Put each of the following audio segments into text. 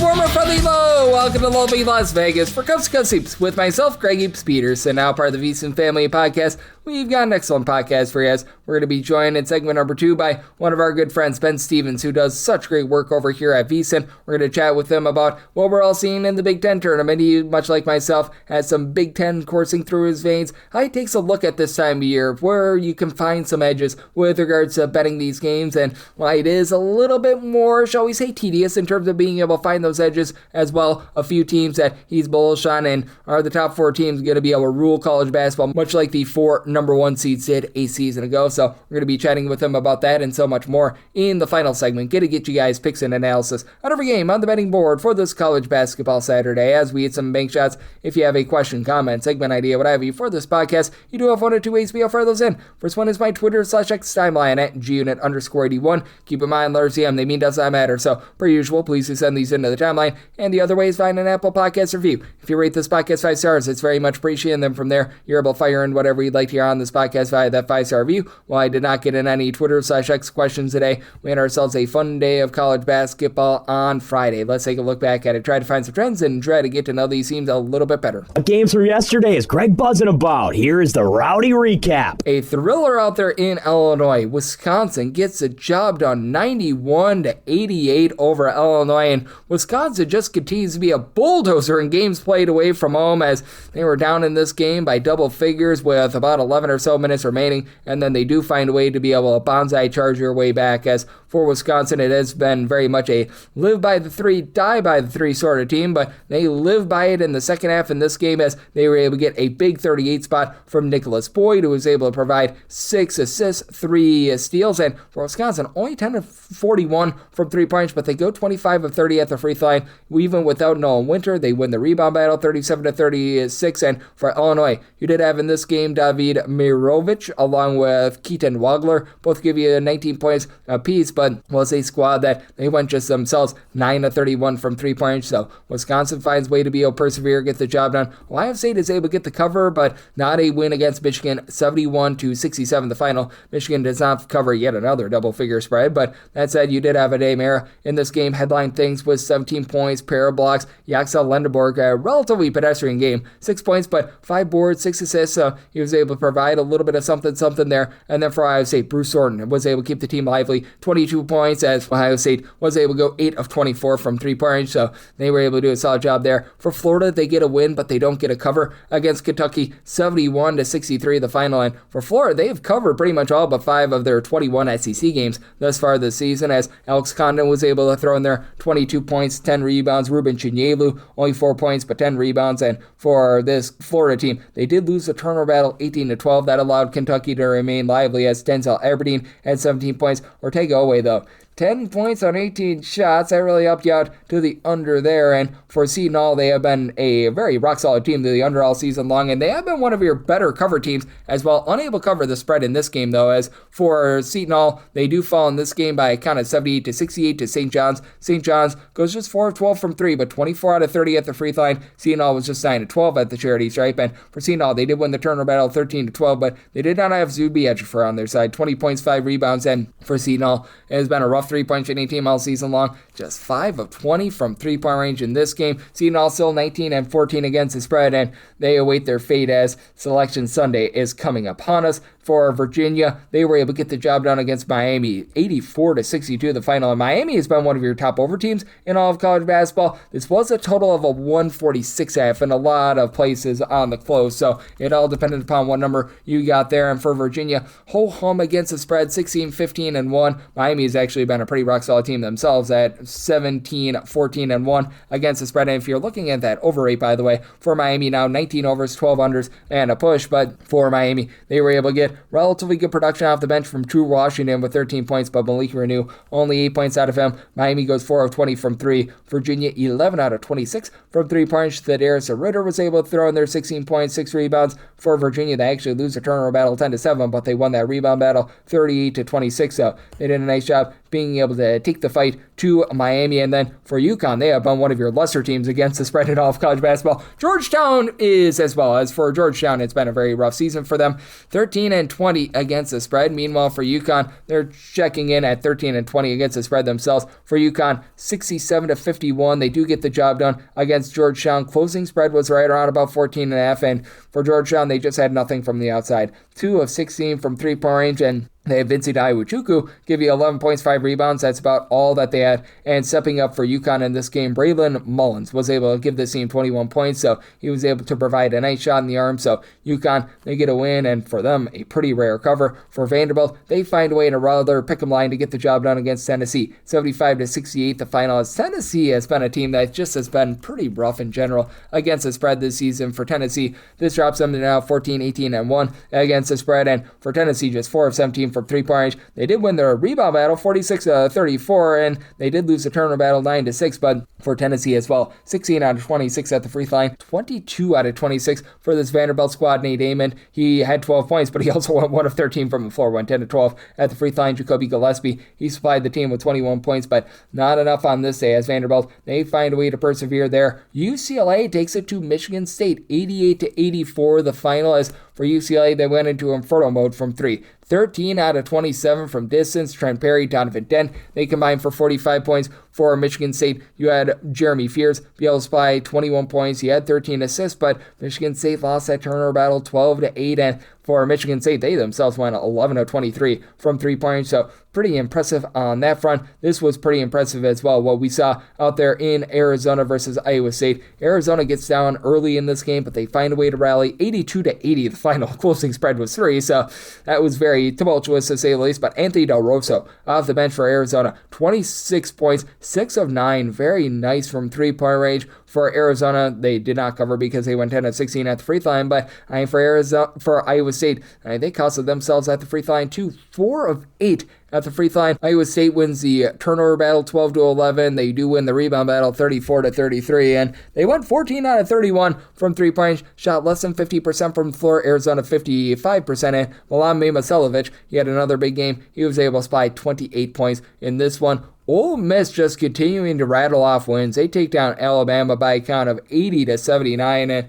Warmer friendly hello! Welcome to lovely Las Vegas for Coast to Coast Hoops with myself, Greg Hoops Peterson, now part of the VSIN family podcast. We've got an excellent podcast for you as we're going to be joined in segment number 2 by one of our good friends, Ben Stevens, who does such great work over here at VSIN. We're going to chat with him about what we're all seeing in the Big Ten tournament. He, much like myself, has some Big Ten coursing through his veins. How he takes a look at this time of year, where you can find some edges with regards to betting these games, and why it is a little bit more, shall we say, tedious in terms of being able to find those edges as well. A few teams that he's bullish on and are the top 4 teams going to be able to rule college basketball, much like the 4 number 1 seeds did a season ago. So we're going to be chatting with him about that and so much more in the final segment. Get you guys picks and analysis on every game on the betting board for this college basketball Saturday as we hit some bank shots. If you have a question, comment, segment idea, what have you for this podcast, you do have one or two ways to be able to fire those in. First one is my Twitter/X timeline at gunit_81. Keep in mind, letters CM, they mean does not matter. So per usual, please do send these into the timeline. And the other way is find an Apple Podcast review. If you rate this podcast 5 stars, it's very much appreciated. And then from there, you're able to fire in whatever you'd like to hear on this podcast via that 5-star review. While I did not get in any Twitter/X questions today, we had ourselves a fun day of college basketball on Friday. Let's take a look back at it, try to find some trends, and try to get to know these teams a little bit better. Games from yesterday is Greg buzzing about. Here is the rowdy recap. A thriller out there in Illinois. Wisconsin gets the job done 91-88 over Illinois, and Wisconsin just continues to be a bulldozer in games played away from home as they were down in this game by double figures with about 11 or so minutes remaining, and then they do find a way to be able to bonsai charge your way back. As for Wisconsin, it has been very much a live by the 3, die by the 3 sort of team, but they live by it in the second half in this game as they were able to get a big 38 spot from Nicholas Boyd, who was able to provide 6 assists, 3 steals, and for Wisconsin, only 10 of 41 from 3 points, but they go 25 of 30 at the free throw line. Even without Nolan Winter, they win the rebound battle 37-36, and for Illinois, you did have in this game David Mirovic along with Keaton Wagler, both give you 19 points apiece, but was a squad that they went just themselves 9 of 31 from 3 points, so Wisconsin finds way to be able to persevere, get the job done. Ohio State is able to get the cover, but not a win against Michigan, 71-67 the final. Michigan does not cover yet another double-figure spread, but that said, you did have a day Mara in this game. Headline things with 17 points, pair of blocks. Yaxel Lendeborg, a relatively pedestrian game, 6 points, but 5 boards, 6 assists, so he was able to provide a little bit of something there. And then for Ohio State, Bruce Thornton was able to keep the team lively, 22 points, as Ohio State was able to go 8 of 24 from 3 points, so they were able to do a solid job there. For Florida, they get a win, but they don't get a cover against Kentucky, 71-63 the final. And for Florida, they have covered pretty much all but 5 of their 21 SEC games thus far this season, as Alex Condon was able to throw in there 22 points, 10 rebounds. Ruben Chinyelu, only 4 points, but 10 rebounds. And for this Florida team, they did lose the turnover battle 18-12. That allowed Kentucky to remain lively as Denzel Aberdeen had 17 points. Ortega Oweh, though, 10 points on 18 shots. That really helped you out to the under there. And for Seton Hall, they have been a very rock-solid team to the under all season long, and they have been one of your better cover teams as well. Unable to cover the spread in this game, though, as for Seton Hall, they do fall in this game by a count of 78-68 to St. John's. St. John's goes just 4 of 12 from 3, but 24 out of 30 at the free throw line. Seton Hall was just 9 of 12 at the charity stripe, and for Seton Hall, they did win the turnover battle 13-12, but they did not have Zuby Ejiofor on their side. 20 points, 5 rebounds, and for Seton Hall, it has been a rough 3-point shooting team all season long. Just 5 of 20 from 3-point range in this game. Seton Hall still 19 and 14 against the spread, and they await their fate as Selection Sunday is coming upon us. For Virginia, they were able to get the job done against Miami, 84-62 the final. And Miami has been one of your top over teams in all of college basketball. This was a total of a 146.5 in a lot of places on the close, so it all depended upon what number you got there. And for Virginia, ho-hum against the spread, 16-15-1. Miami has actually been a pretty rock-solid team themselves at 17-14-1 against the spread. And if you're looking at that over rate, by the way, for Miami now 19 overs, 12 unders, and a push. But for Miami, they were able to get relatively good production off the bench from True Washington with 13 points, but Malik Renew only 8 points out of him. Miami goes 4 of 20 from 3. Virginia 11 out of 26 from 3 points. Thaddeus Ritter was able to throw in their 16 points, 6 rebounds. For Virginia, they actually lose the turnover battle 10-7, but they won that rebound battle 38-26. So they did a nice job being able to take the fight to Miami. And then for UConn, they have been one of your lesser teams against the spread in all of college basketball. Georgetown is as well. As for Georgetown, it's been a very rough season for them. 13-10 13-20 against the spread. Meanwhile, for UConn, they're checking in at 13-20 against the spread themselves. For UConn, 67-51. They do get the job done against Georgetown. Closing spread was right around about 14.5, and for Georgetown, they just had nothing from the outside. 2 of 16 from three-point range, and they have Vincent Iwuchukwu give you 11 points, 5 rebounds. That's about all that they had. And stepping up for UConn in this game, Braylon Mullins was able to give this team 21 points, so he was able to provide a nice shot in the arm. So UConn, they get a win, and for them, a pretty rare cover. For Vanderbilt, they find a way in a rather pick'em line to get the job done against Tennessee. 75-68, the final. As Tennessee has been a team that just has been pretty rough in general against the spread this season. For Tennessee, this drops them to now 14-18-1 against the spread, and for Tennessee, just 4 of 17 from three-point range. They did win their rebound battle 46-34, and they did lose the turnover battle 9-6, but for Tennessee as well, 16 out of 26 at the free throw line, 22 out of 26 for this Vanderbilt squad. Nate Amon, he had 12 points, but he also went 1 of 13 from the floor, went 10-12 at the free throw line. Jacoby Gillespie, he supplied the team with 21 points, but not enough on this day as Vanderbilt, they find a way to persevere there. UCLA takes it to Michigan State, 88-84, the final. As for UCLA, they went into inferno mode from 3. 13 out of 27 from distance. Trent Perry, Donovan Dent, they combined for 45 points. For Michigan State, you had Jeremy Fears be able to supply 21 points. He had 13 assists, but Michigan State lost that turnover battle 12-8, and for Michigan State, they themselves went 11 of 23 from three-point, so pretty impressive on that front. This was pretty impressive as well, what we saw out there in Arizona versus Iowa State. Arizona gets down early in this game, but they find a way to rally. 82-80, the final closing spread was 3, so that was very tumultuous to say the least. But Anthony Del Rosso off the bench for Arizona, 26 points, 6 of 9, very nice from three-point range. For Arizona, they did not cover because they went 10 of 16 at the free throw line, but for Iowa State, they costed themselves at the free throw line too. 4 of 8 at the free throw line. Iowa State wins the turnover battle 12-11. They do win the rebound battle 34-33, and they went 14 out of 31 from three-point, shot less than 50% from the floor. Arizona 55% in. Milan Mamaselovic, he had another big game. He was able to supply 28 points in this one. Ole Miss just continuing to rattle off wins. They take down Alabama by a count of 80-79, and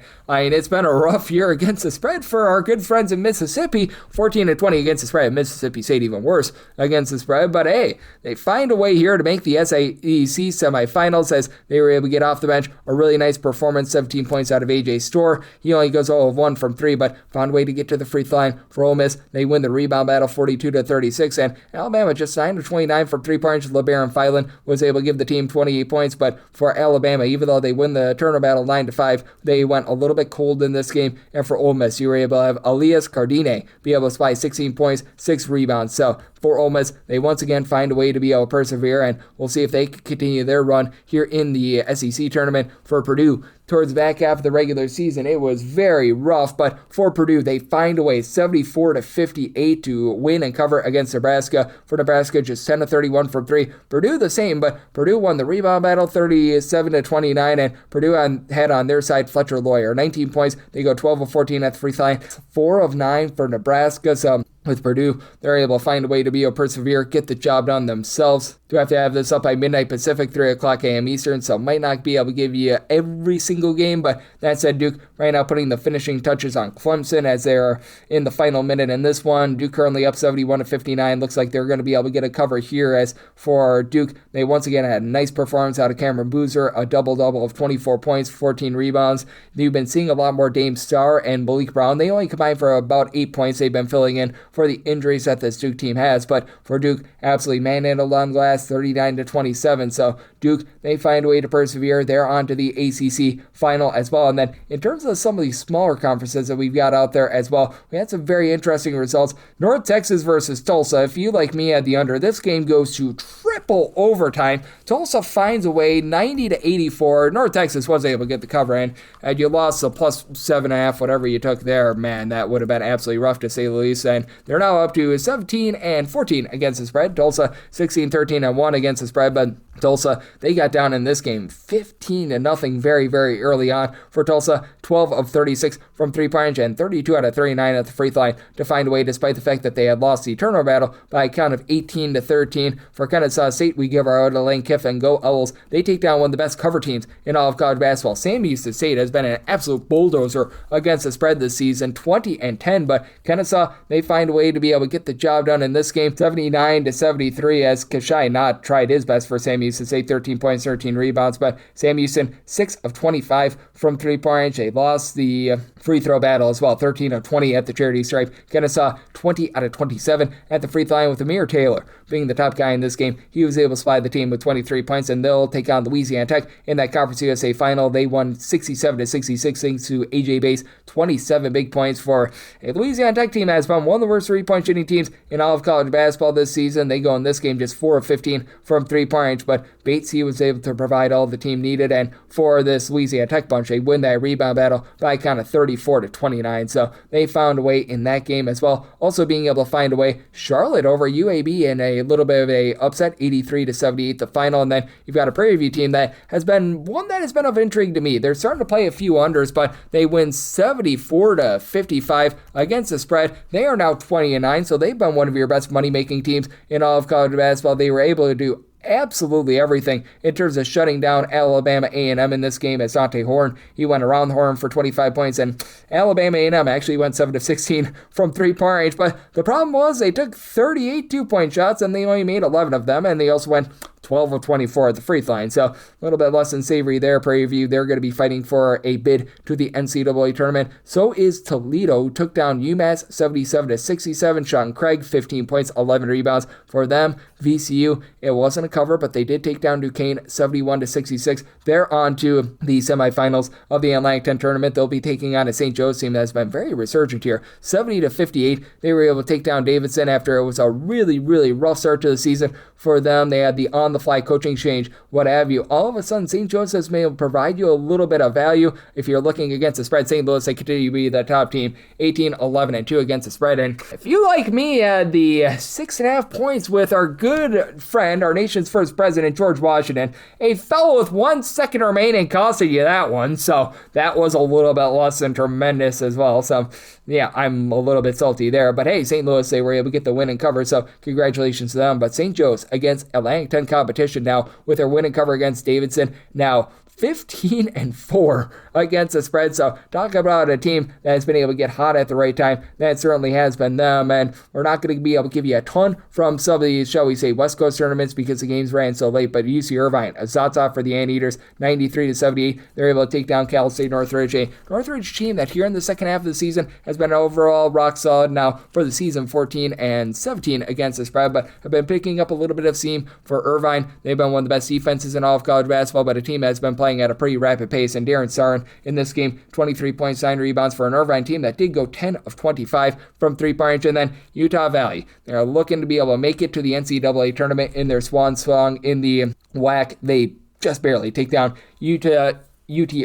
it's been a rough year against the spread for our good friends in Mississippi. 14-20 against the spread. Mississippi State even worse against the spread, but hey, they find a way here to make the SEC semifinals as they were able to get off the bench. A really nice performance, 17 points out of AJ Storr. He only goes 0 of 1 from 3, but found a way to get to the free throw line. For Ole Miss, they win the rebound battle 42-36, and Alabama just 9 of 29 from 3-point. LeBaron Filan was able to give the team 28 points, but for Alabama, even though they win the turnover battle 9-5, they went a little bit cold in this game. And for Ole Miss, you were able to have Elias Cardine be able to supply 16 points, 6 rebounds. So for Ole Miss, they once again find a way to be able to persevere, and we'll see if they can continue their run here in the SEC tournament. For Purdue, towards the back half of the regular season, it was very rough, but for Purdue, they find a way 74-58 to win and cover against Nebraska. For Nebraska, just 10-31 from 3. Purdue the same, but Purdue won the rebound battle 37-29, and Purdue had on their side Fletcher Lawyer, 19 points. They go 12 of 14 at the free throw line, 4 of 9 for Nebraska. So with Purdue, they're able to find a way to be able to persevere, get the job done themselves. Do have to have this up by midnight Pacific, 3 o'clock a.m. Eastern, so might not be able to give you every single game, but that said, Duke right now putting the finishing touches on Clemson as they're in the final minute in this one. Duke currently up 71-59. Looks like they're going to be able to get a cover here. As for Duke, they once again had a nice performance out of Cameron Boozer, a double-double of 24 points, 14 rebounds. You've been seeing a lot more Dame Starr and Malik Brown. They only combined for about 8 points. They've been filling in for the injuries that this Duke team has, but for Duke, absolutely manhandled on glass, 39-27. So Duke, they find a way to persevere. They're on to the ACC final as well. And then in terms of some of these smaller conferences that we've got out there as well, we had some very interesting results. North Texas versus Tulsa. If you, like me, had the under, this game goes to triple overtime. Tulsa finds a way, 90-84. North Texas was able to get the cover in, and you lost the plus 7.5, whatever you took there. Man, that would have been absolutely rough to say the least. And they're now up to 17-14 against the spread. Tulsa 16-13-1 against the spread, but Tulsa, they got down in this game 15-0 very, very early on for Tulsa. 12 of 36 from three-point range and 32 out of 39 at the free throw line to find a way, despite the fact that they had lost the turnover battle by a count of 18-13. For Kennesaw State, we give our to Lane Kiffin. Go Owls. They take down one of the best cover teams in all of college basketball. Sam Houston State has been an absolute bulldozer against the spread this season, 20-10, but Kennesaw, they find a way to be able to get the job done in this game, 79-73, as Kashai not tried his best for Sam Houston State, 13 points, 13 rebounds, but Sam Houston, 6 of 25 from three-point range. They lost the free throw battle as well, 13 of 20 at the charity stripe. Kennesaw, 20 out of 27 at the free throw line, with Amir Taylor being the top guy in this game. He was able to supply the team with 23 points, and they'll take on Louisiana Tech in that Conference USA final. They won 67-66 thanks to AJ Bates, 27 big points for a Louisiana Tech team that has been one of the worst three-point shooting teams in all of college basketball this season. They go in this game just 4 of 15 from three-point range, but Bates, he was able to provide all the team needed, and for this Louisiana Tech bunch, they win that rebound battle by a count of 34-29, so they found a way in that game as well. Also being able to find a way, Charlotte over UAB in a little bit of a upset, 83-78 the final, and then you've got a Prairie View team that has been one that has been of intrigue to me. They're starting to play a few unders, but they win 74-55 against the spread. They are now 20-9, so they've been one of your best money-making teams in all of college basketball. They were able to do absolutely everything in terms of shutting down Alabama A&M in this game, as Dante Horn, he went around the horn for 25 points, and Alabama A&M actually went 7 of 16 from three-point range, but the problem was they took 38 two-point shots, and they only made 11 of them, and they also went 12 of 24 at the free throw line, so a little bit less than savory there. Prairie View, they're going to be fighting for a bid to the NCAA tournament. So is Toledo, took down UMass 77-67. Sean Craig, 15 points, 11 rebounds for them. VCU, it wasn't a cover, but they did take down Duquesne 71-66. They're on to the semifinals of the Atlantic 10 tournament. They'll be taking on a St. Joe's team that has been very resurgent here, 70-58. They were able to take down Davidson after it was a really, really rough start to the season for them. They had the on-the-fly coaching change, what have you. All of a sudden, St. Joseph's may provide you a little bit of value if you're looking against the spread. St. Louis, they continue to be the top team, 18-11-2 against the spread. And if you, like me, had the 6.5 points with our good friend, our nation's first president, George Washington, a fellow with 1 second remaining costing you that one. So that was a little bit less than tremendous as well. So yeah, I'm a little bit salty there. But hey, St. Louis, they were able to get the win and cover, so congratulations to them. But St. Joe's against Atlantic 10 competition now with their win and cover against Davidson. Now 15-4 against the spread. So talk about a team that has been able to get hot at the right time. That certainly has been them. And we're not going to be able to give you a ton from some of these, shall we say, West Coast tournaments because the games ran so late. But UC Irvine, a Zatzov for the Anteaters, 93-78. They're able to take down Cal State Northridge. A Northridge team that here in the second half of the season has been overall rock solid now for the season, 14-17 against the spread. But have been picking up a little bit of steam for Irvine. They've been one of the best defenses in all of college basketball, but a team that has been playing at a pretty rapid pace. And Darren Sarin in this game, 23 points, 9 rebounds for an Irvine team that did go 10 of 25 from three-point range. And then Utah Valley, they're looking to be able to make it to the NCAA tournament in their swan song in the WAC. They just barely take down UT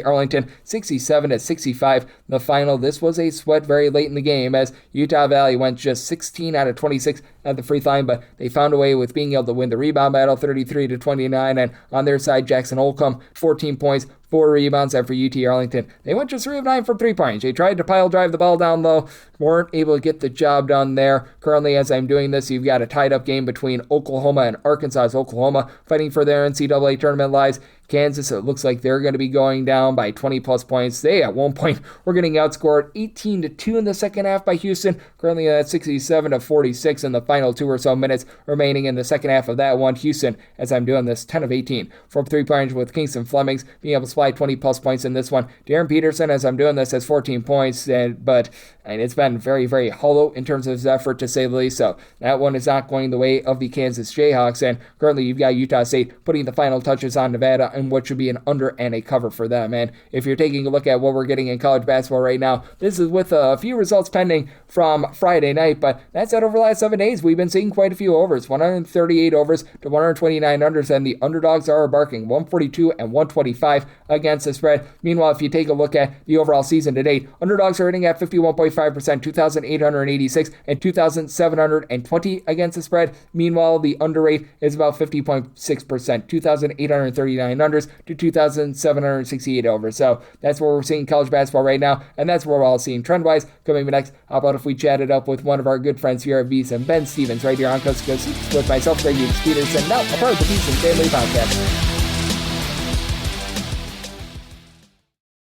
Arlington 67-65 the final. This was a sweat very late in the game as Utah Valley went just 16 out of 26 at the free throw line, but they found a way with being able to win the rebound battle 33-29. And on their side, Jackson Holcomb, 14 points, 4 rebounds. And for UT Arlington, they went just 3 of 9 from three-point range. They tried to pile drive the ball down low, weren't able to get the job done there. Currently, as I'm doing this, you've got a tied-up game between Oklahoma and Arkansas. Oklahoma fighting for their NCAA tournament lives. Kansas, it looks like they're going to be going down by 20-plus points. They, at one point, were getting outscored 18-2 in the second half by Houston. Currently at 67-46 in the final 2 or so minutes remaining in the second half of that one. Houston, as I'm doing this, 10 of 18 from three-point range with Kingston Flemings being able to supply 20-plus points in this one. Darren Peterson, as I'm doing this, has 14 points, but it's been very, very hollow in terms of his effort, to say the least. So that one is not going the way of the Kansas Jayhawks. And currently, you've got Utah State putting the final touches on Nevada and what should be an under and a cover for them. And if you're taking a look at what we're getting in college basketball right now, this is with a few results pending from Friday night, but that's that over the last 7 days. We've been seeing quite a few overs, 138 overs to 129 unders, and the underdogs are barking 142 and 125 against the spread. Meanwhile, if you take a look at the overall season to date, underdogs are hitting at 51.5%, 2,886 and 2,720 against the spread. Meanwhile, the under rate is about 50.6%, 2,839 unders to 2,768 over. So that's where we're seeing college basketball right now, and that's where we're all seeing trend-wise. Coming up next, how about if we chatted up with one of our good friends here at VSIN, Ben Stevens, right here on Coast to Coast with myself, Greg Peterson, now a part of the VSIN Family Podcast.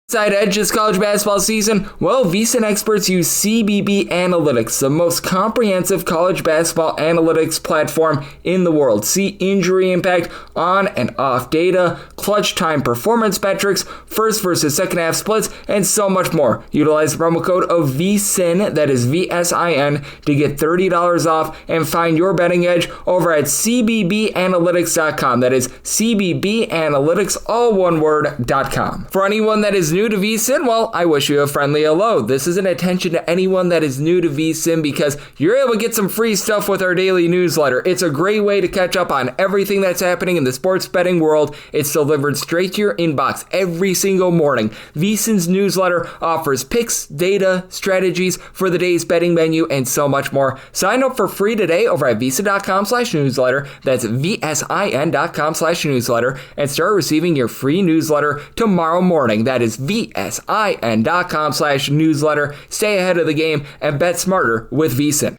Side edge this college basketball season? Well, VSIN experts use CBB Analytics, the most comprehensive college basketball analytics platform in the world. See injury impact, on and off data, clutch time performance metrics, first versus second half splits, and so much more. Utilize the promo code of VSIN, that is VSIN, to get $30 off and find your betting edge over at cbbanalytics.com. That is cbbanalytics, all one word.com. For anyone that is new to VSIN, well, I wish you a friendly hello. This is an attention to anyone that is new to VSIN because you're able to get some free stuff with our daily newsletter. It's a great way to catch up on everything that's happening in the sports betting world. It's delivered straight to your inbox every single morning. VSIN's newsletter offers picks, data, strategies for the day's betting menu, and so much more. Sign up for free today over at VSIN.com/newsletter. That's VSIN.com/newsletter, and start receiving your free newsletter tomorrow morning. That is VSIN.com/newsletter. Stay ahead of the game and bet smarter with VSIN.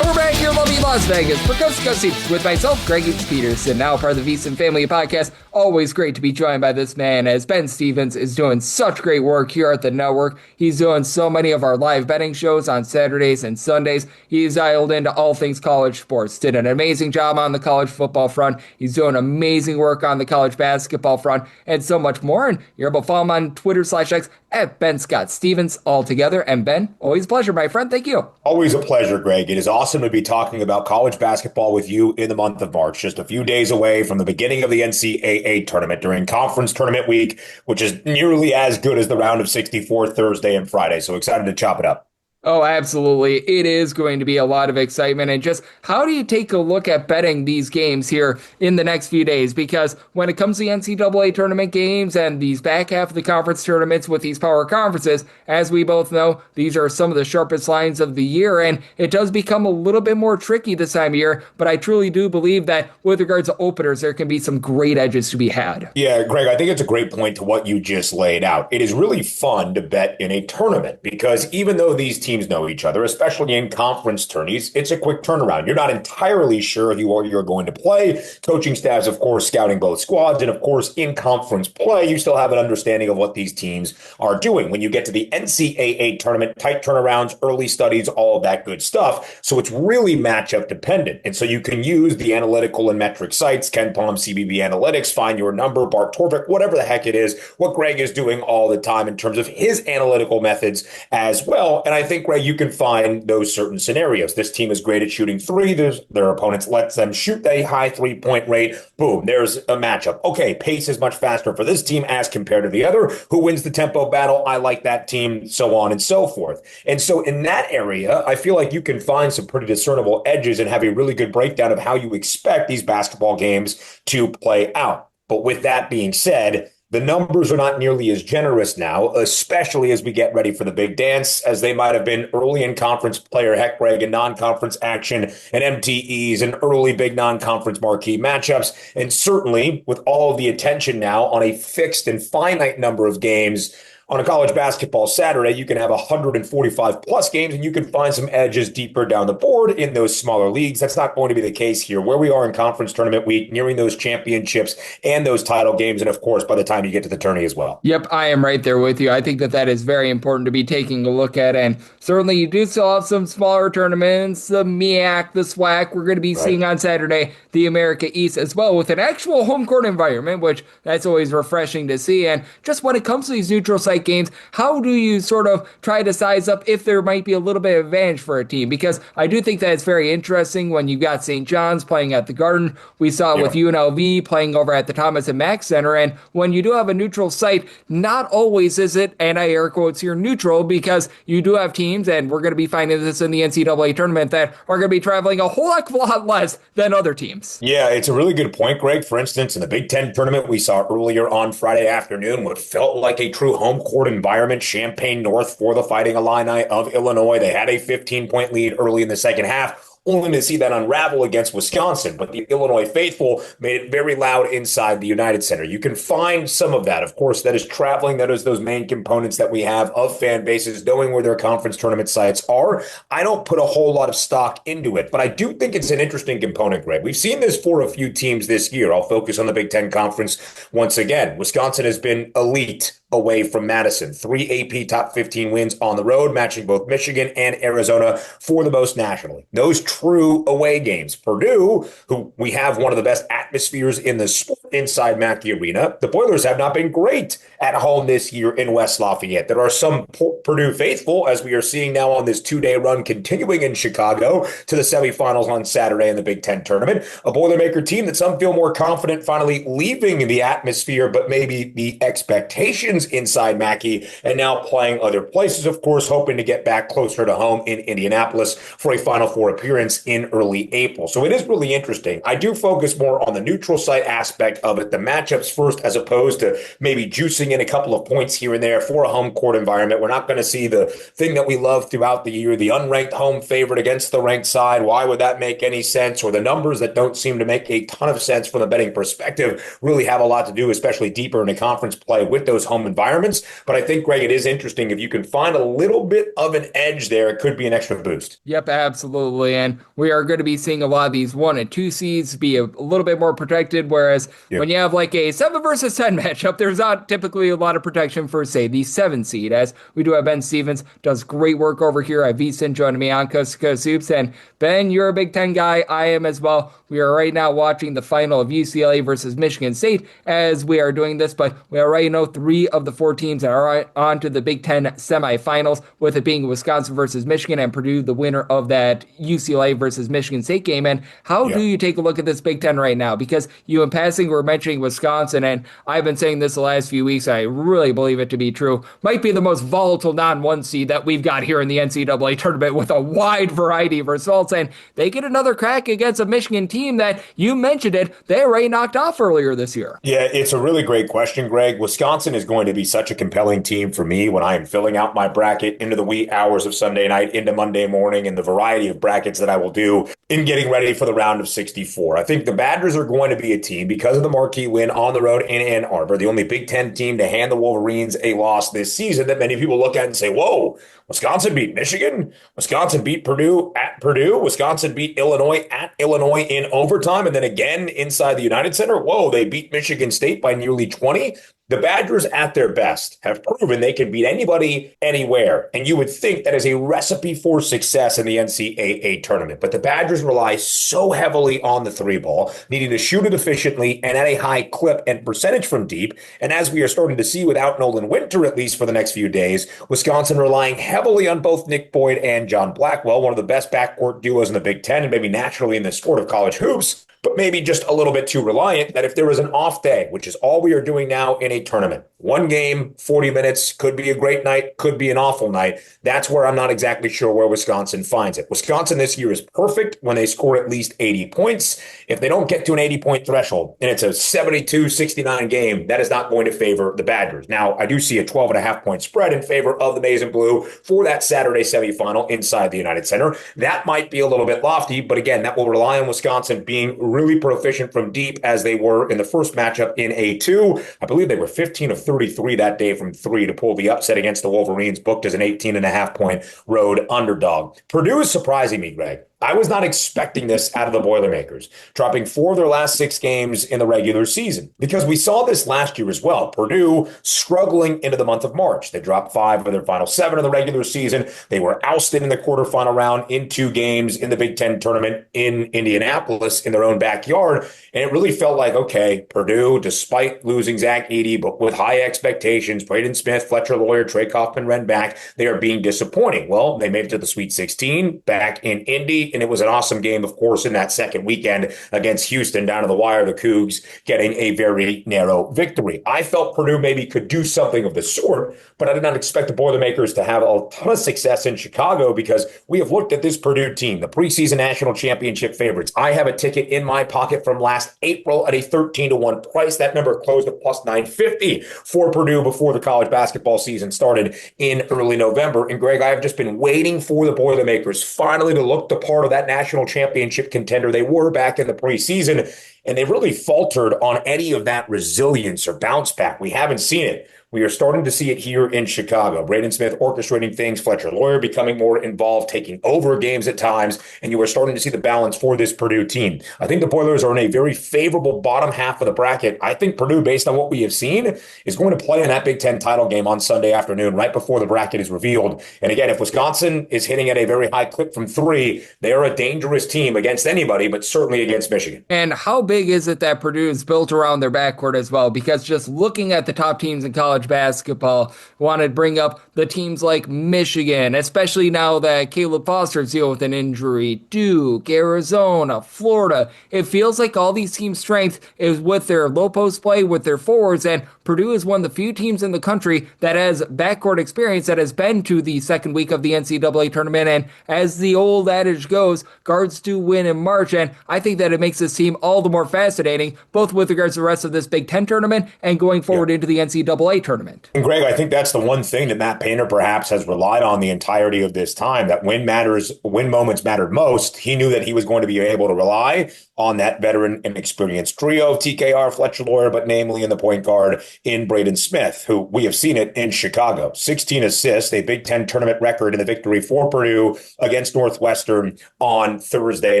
We're back here in lovely Las Vegas for Coast to Coast Seats with myself, Greg Peterson, now part of the VSIN Family Podcast. Always great to be joined by this man, as Ben Stevens is doing such great work here at the network. He's doing so many of our live betting shows on Saturdays and Sundays. He's dialed into all things college sports. Did an amazing job on the college football front. He's doing amazing work on the college basketball front and so much more. And you're able to follow him on Twitter/X at Ben Scott Stevens all together. And Ben, always a pleasure, my friend. Thank you. Always a pleasure, Greg. It is awesome to be talking about college basketball with you in the month of March, just a few days away from the beginning of the NCAA tournament during conference tournament week, which is nearly as good as the round of 64 Thursday and Friday. So excited to chop it up. Oh, absolutely. It is going to be a lot of excitement. And just how do you take a look at betting these games here in the next few days? Because when it comes to the NCAA tournament games and these back half of the conference tournaments with these power conferences, as we both know, these are some of the sharpest lines of the year. And it does become a little bit more tricky this time of year. But I truly do believe that with regards to openers, there can be some great edges to be had. Yeah, Greg, I think it's a great point to what you just laid out. It is really fun to bet in a tournament because even though these teams know each other, especially in conference tourneys, it's a quick turnaround. You're not entirely sure who you're going to play. Coaching staffs, of course, scouting both squads. And of course, in conference play, you still have an understanding of what these teams are doing. When you get to the NCAA tournament, tight turnarounds, early studies, all of that good stuff. So it's really matchup dependent. And so you can use the analytical and metric sites, Ken Palm, CBB Analytics, Find Your Number, Bart Torvik, whatever the heck it is, what Greg is doing all the time in terms of his analytical methods as well. And I think, Greg, you can find those certain scenarios. This team is great at shooting three. Their opponents lets them shoot a high 3-point rate. Boom, there's a matchup. Okay, pace is much faster for this team as compared to the other. Who wins the tempo battle? I like that team, so on and so forth. And so in that area, I feel like you can find some pretty discernible edges and have a really good breakdown of how you expect these basketball games to play out. But with that being said, the numbers are not nearly as generous now, especially as we get ready for the big dance, as they might have been early in conference player heck, Greg, and non-conference action and MTEs and early big non-conference marquee matchups. And certainly with all of the attention now on a fixed and finite number of games on a college basketball Saturday, you can have 145 plus games and you can find some edges deeper down the board in those smaller leagues. That's not going to be the case here. Where we are in conference tournament week, nearing those championships and those title games. And of course, by the time you get to the tourney as well. Yep, I am right there with you. I think that is very important to be taking a look at. And certainly you do still have some smaller tournaments, the MEAC, the SWAC. We're going to be seeing on Saturday the America East as well with an actual home court environment, which that's always refreshing to see. And just when it comes to these neutral site like games, how do you sort of try to size up if there might be a little bit of advantage for a team? Because I do think that it's very interesting when you've got St. John's playing at the Garden. We saw it with UNLV playing over at the Thomas and Mack Center. And when you do have a neutral site, not always is it, and I air quotes here, neutral, because you do have teams, and we're going to be finding this in the NCAA tournament, that are going to be traveling a whole heck of a lot less than other teams. Yeah, it's a really good point, Greg. For instance, in the Big Ten tournament we saw earlier on Friday afternoon, what felt like a true home court environment, Champaign North for the Fighting Illini of Illinois. They had a 15-point lead early in the second half, only to see that unravel against Wisconsin. But the Illinois faithful made it very loud inside the United Center. You can find some of that. Of course, that is traveling. That is those main components that we have of fan bases, knowing where their conference tournament sites are. I don't put a whole lot of stock into it, but I do think it's an interesting component, Greg. We've seen this for a few teams this year. I'll focus on the Big Ten Conference once again. Wisconsin has been elite away from Madison. 3 AP top 15 wins on the road, matching both Michigan and Arizona for the most nationally. Those true away games. Purdue, who we have one of the best atmospheres in the sport inside Mackey Arena, the Boilers have not been great at home this year in West Lafayette. There are some Purdue faithful, as we are seeing now on this 2-day run continuing in Chicago to the semifinals on Saturday in the Big Ten tournament. A Boilermaker team that some feel more confident finally leaving the atmosphere, but maybe the expectations inside Mackey, and now playing other places, of course, hoping to get back closer to home in Indianapolis for a Final Four appearance in early April. So it is really interesting. I do focus more on the neutral site aspect of it, the matchups first, as opposed to maybe juicing in a couple of points here and there for a home court environment. We're not going to see the thing that we love throughout the year, the unranked home favorite against the ranked side. Why would that make any sense? Or the numbers that don't seem to make a ton of sense from the betting perspective really have a lot to do, especially deeper into conference play with those home environments. But I think, Greg, it is interesting. If you can find a little bit of an edge there, it could be an extra boost. Yep, absolutely. And we are going to be seeing a lot of these 1 and 2 seeds be a little bit more protected, whereas when you have like a 7 versus 10 matchup, there's not typically a lot of protection for, say, the 7 seed, as we do have Ben Stevens, does great work over here at VSIN, joining me on Coast to Coast Hoops. And Ben, you're a Big Ten guy. I am as well. We are right now watching the final of UCLA versus Michigan State as we are doing this, but we already know 3 of the 4 teams that are on to the Big Ten semifinals, with it being Wisconsin versus Michigan and Purdue, the winner of that UCLA versus Michigan State game. And how do you take a look at this Big Ten right now? Because you in passing were mentioning Wisconsin, and I've been saying this the last few weeks, I really believe it to be true, might be the most volatile non-1 seed that we've got here in the NCAA tournament, with a wide variety of results, and they get another crack against a Michigan team that, you mentioned it, they already knocked off earlier this year. Yeah, it's a really great question, Greg. Wisconsin is going to be such a compelling team for me when I am filling out my bracket into the wee hours of Sunday night, into Monday morning, and the variety of brackets that I will do in getting ready for the round of 64. I think the Badgers are going to be a team, because of the marquee win on the road in Ann Arbor, the only Big Ten team to hand the Wolverines a loss this season, that many people look at and say, whoa, Wisconsin beat Michigan, Wisconsin beat Purdue at Purdue, Wisconsin beat Illinois at Illinois in overtime, and then again inside the United Center. Whoa, they beat Michigan State by nearly 20. The Badgers, at their best, have proven they can beat anybody, anywhere. And you would think that is a recipe for success in the NCAA tournament. But the Badgers rely so heavily on the 3-ball, needing to shoot it efficiently and at a high clip and percentage from deep. And as we are starting to see without Nolan Winter, at least for the next few days, Wisconsin relying heavily on both Nick Boyd and John Blackwell, one of the best backcourt duos in the Big Ten, and maybe naturally in the sport of college hoops, but maybe just a little bit too reliant, that if there was an off day, which is all we are doing now in a tournament, 1 game, 40 minutes, could be a great night, could be an awful night. That's where I'm not exactly sure where Wisconsin finds it. Wisconsin this year is perfect when they score at least 80 points. If they don't get to an 80-point threshold and it's a 72-69 game, that is not going to favor the Badgers. Now, I do see a 12.5-point spread in favor of the Maize and Blue for that Saturday semifinal inside the United Center. That might be a little bit lofty, but again, that will rely on Wisconsin being really proficient from deep, as they were in the first matchup in A2. I believe they were 15 of 33 that day from 3 to pull the upset against the Wolverines, booked as an 18.5-point road underdog. Purdue is surprising me, Greg. I was not expecting this out of the Boilermakers, dropping 4 of their last 6 games in the regular season, because we saw this last year as well. Purdue struggling into the month of March. They dropped 5 of their final 7 of the regular season. They were ousted in the quarterfinal round in 2 games in the Big Ten tournament in Indianapolis in their own backyard. And it really felt like, okay, Purdue, despite losing Zach Edey, but with high expectations, Braden Smith, Fletcher Lawyer, Trey Kaufman-Renn back, they are being disappointing. Well, they made it to the Sweet 16 back in Indy, and it was an awesome game, of course, in that second weekend against Houston down to the wire, the Cougs getting a very narrow victory. I felt Purdue maybe could do something of the sort, but I did not expect the Boilermakers to have a ton of success in Chicago, because we have looked at this Purdue team, the preseason national championship favorites. I have a ticket in my pocket from last April at a 13-1 price. That number closed at plus 950 for Purdue before the college basketball season started in early November. And Greg, I have just been waiting for the Boilermakers finally to look the part of that national championship contender they were back in the preseason. And they really faltered on any of that resilience or bounce back. We haven't seen it. We are starting to see it here in Chicago. Braden Smith orchestrating things, Fletcher Lawyer becoming more involved, taking over games at times, and you are starting to see the balance for this Purdue team. I think the Boilers are in a very favorable bottom half of the bracket. I think Purdue, based on what we have seen, is going to play in that Big Ten title game on Sunday afternoon, right before the bracket is revealed. And again, if Wisconsin is hitting at a very high clip from 3, they are a dangerous team against anybody, but certainly against Michigan. And how big is it that Purdue is built around their backcourt as well? Because just looking at the top teams in college basketball, want to bring up the teams like Michigan, especially now that Caleb Foster's dealing with an injury, Duke, Arizona, Florida. It feels like all these teams' strength is with their low post play, with their forwards, and Purdue is one of the few teams in the country that has backcourt experience, that has been to the second week of the NCAA tournament. And as the old adage goes, guards do win in March. And I think that it makes this team all the more fascinating, both with regards to the rest of this Big Ten tournament and going forward into the NCAA tournament. And Greg, I think that's the one thing that Matt Painter perhaps has relied on the entirety of this time, that when moments mattered most, he knew that he was going to be able to rely on that veteran and experienced trio of TKR, Fletcher Lawyer, but namely in the point guard in Braden Smith, who we have seen it in Chicago. 16 assists, a Big Ten tournament record in the victory for Purdue against Northwestern on Thursday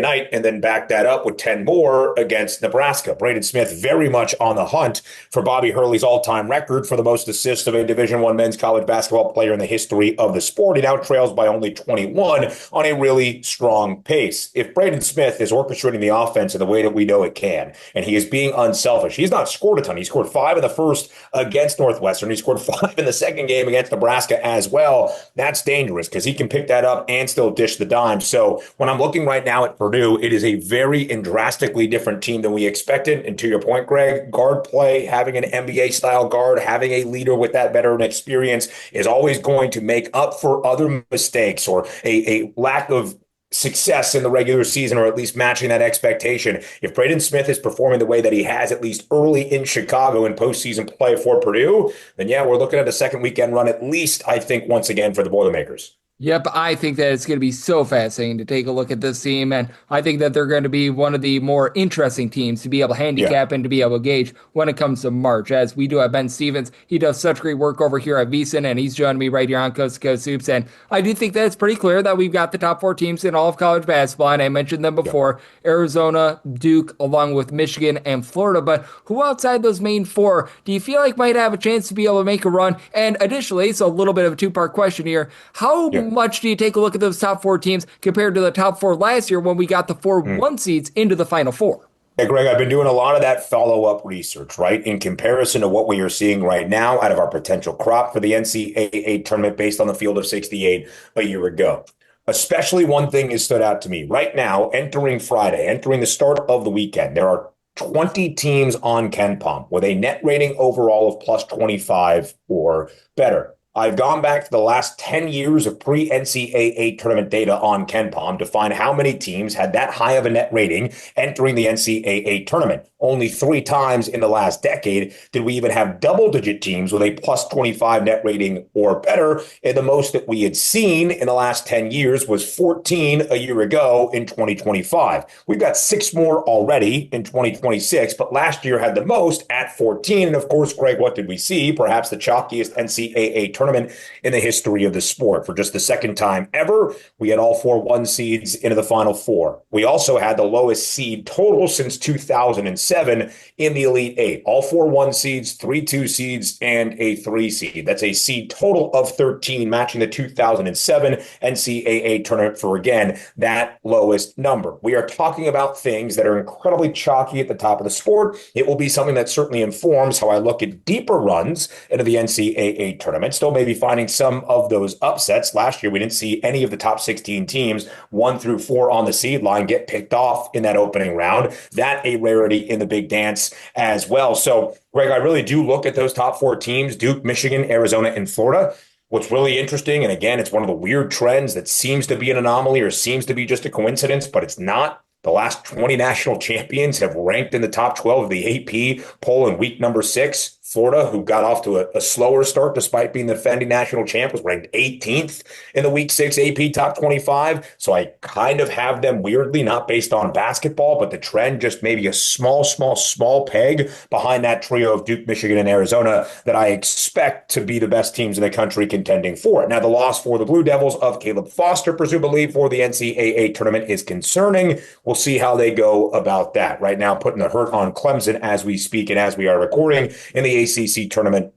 night, and then back that up with 10 more against Nebraska. Braden Smith very much on the hunt for Bobby Hurley's all-time record for the most assists of a Division I men's college basketball player in the history of the sport. He now trails by only 21 on a really strong pace. If Braden Smith is orchestrating the offense in the way that we know it can, and he is being unselfish, he's not scored a ton. He scored 5 in the first against Northwestern. He scored 5 in the second game against Nebraska as well. That's dangerous because he can pick that up and still dish the dime. So when I'm looking right now at Purdue, it is a very and drastically different team than we expected. And to your point, Greg, guard play, having an NBA-style guard, having a leader with that veteran experience is always going to make up for other mistakes or a lack of success in the regular season, or at least matching that expectation. If Braden Smith is performing the way that he has, at least early in Chicago in postseason play for Purdue, then yeah, we're looking at a second weekend run, at least, I think, once again for the Boilermakers. Yep, I think that it's going to be so fascinating to take a look at this team, and I think that they're going to be one of the more interesting teams to be able to handicap and to be able to gauge when it comes to March, as we do have Ben Stevens. He does such great work over here at VSIN, and he's joining me right here on Coast to Coast Hoops, and I do think that it's pretty clear that we've got the top 4 teams in all of college basketball, and I mentioned them before, Arizona, Duke, along with Michigan and Florida, but who outside those main 4 do you feel like might have a chance to be able to make a run? And additionally, so a little bit of a 2-part question here, how much do you take a look at those top 4 teams compared to the top 4 last year when we got the 4 1 seeds into the Final Four? Hey, Greg, I've been doing a lot of that follow-up research, right, in comparison to what we are seeing right now out of our potential crop for the NCAA tournament based on the field of 68 a year ago. Especially one thing has stood out to me. Right now, entering Friday, entering the start of the weekend, there are 20 teams on KenPom with a net rating overall of plus 25 or better. I've gone back to the last 10 years of pre-NCAA tournament data on KenPom to find how many teams had that high of a net rating entering the NCAA tournament. Only 3 times in the last decade did we even have double-digit teams with a plus 25 net rating or better, and the most that we had seen in the last 10 years was 14 a year ago in 2025. We've got 6 more already in 2026, but last year had the most at 14. And of course, Greg, what did we see? Perhaps the chalkiest NCAA tournament tournament in the history of the sport. For just the second time ever, we had all 4 1 seeds into the Final Four. We also had the lowest seed total since 2007 in the Elite Eight. All 4 1 seeds, 3 2 seeds, and a 3 seed. That's a seed total of 13, matching the 2007 NCAA tournament for, again, that lowest number. We are talking about things that are incredibly chalky at the top of the sport. It will be something that certainly informs how I look at deeper runs into the NCAA tournament. Still maybe finding some of those upsets. Last year, we didn't see any of the top 16 teams, 1 through 4 on the seed line, get picked off in that opening round. That a rarity in the big dance as well. So, Greg, I really do look at those top 4 teams, Duke, Michigan, Arizona, and Florida. What's really interesting, and again, it's one of the weird trends that seems to be an anomaly or seems to be just a coincidence, but it's not. The last 20 national champions have ranked in the top 12 of the AP poll in week number 6. Florida, who got off to a slower start despite being the defending national champ, was ranked 18th in the week 6 AP top 25. So I kind of have them weirdly, not based on basketball, but the trend just maybe a small peg behind that trio of Duke, Michigan, and Arizona that I expect to be the best teams in the country contending for it. Now, the loss for the Blue Devils of Caleb Foster, presumably for the NCAA tournament, is concerning. We'll see how they go about that. Right now, putting the hurt on Clemson as we speak and as we are recording in the ACC tournament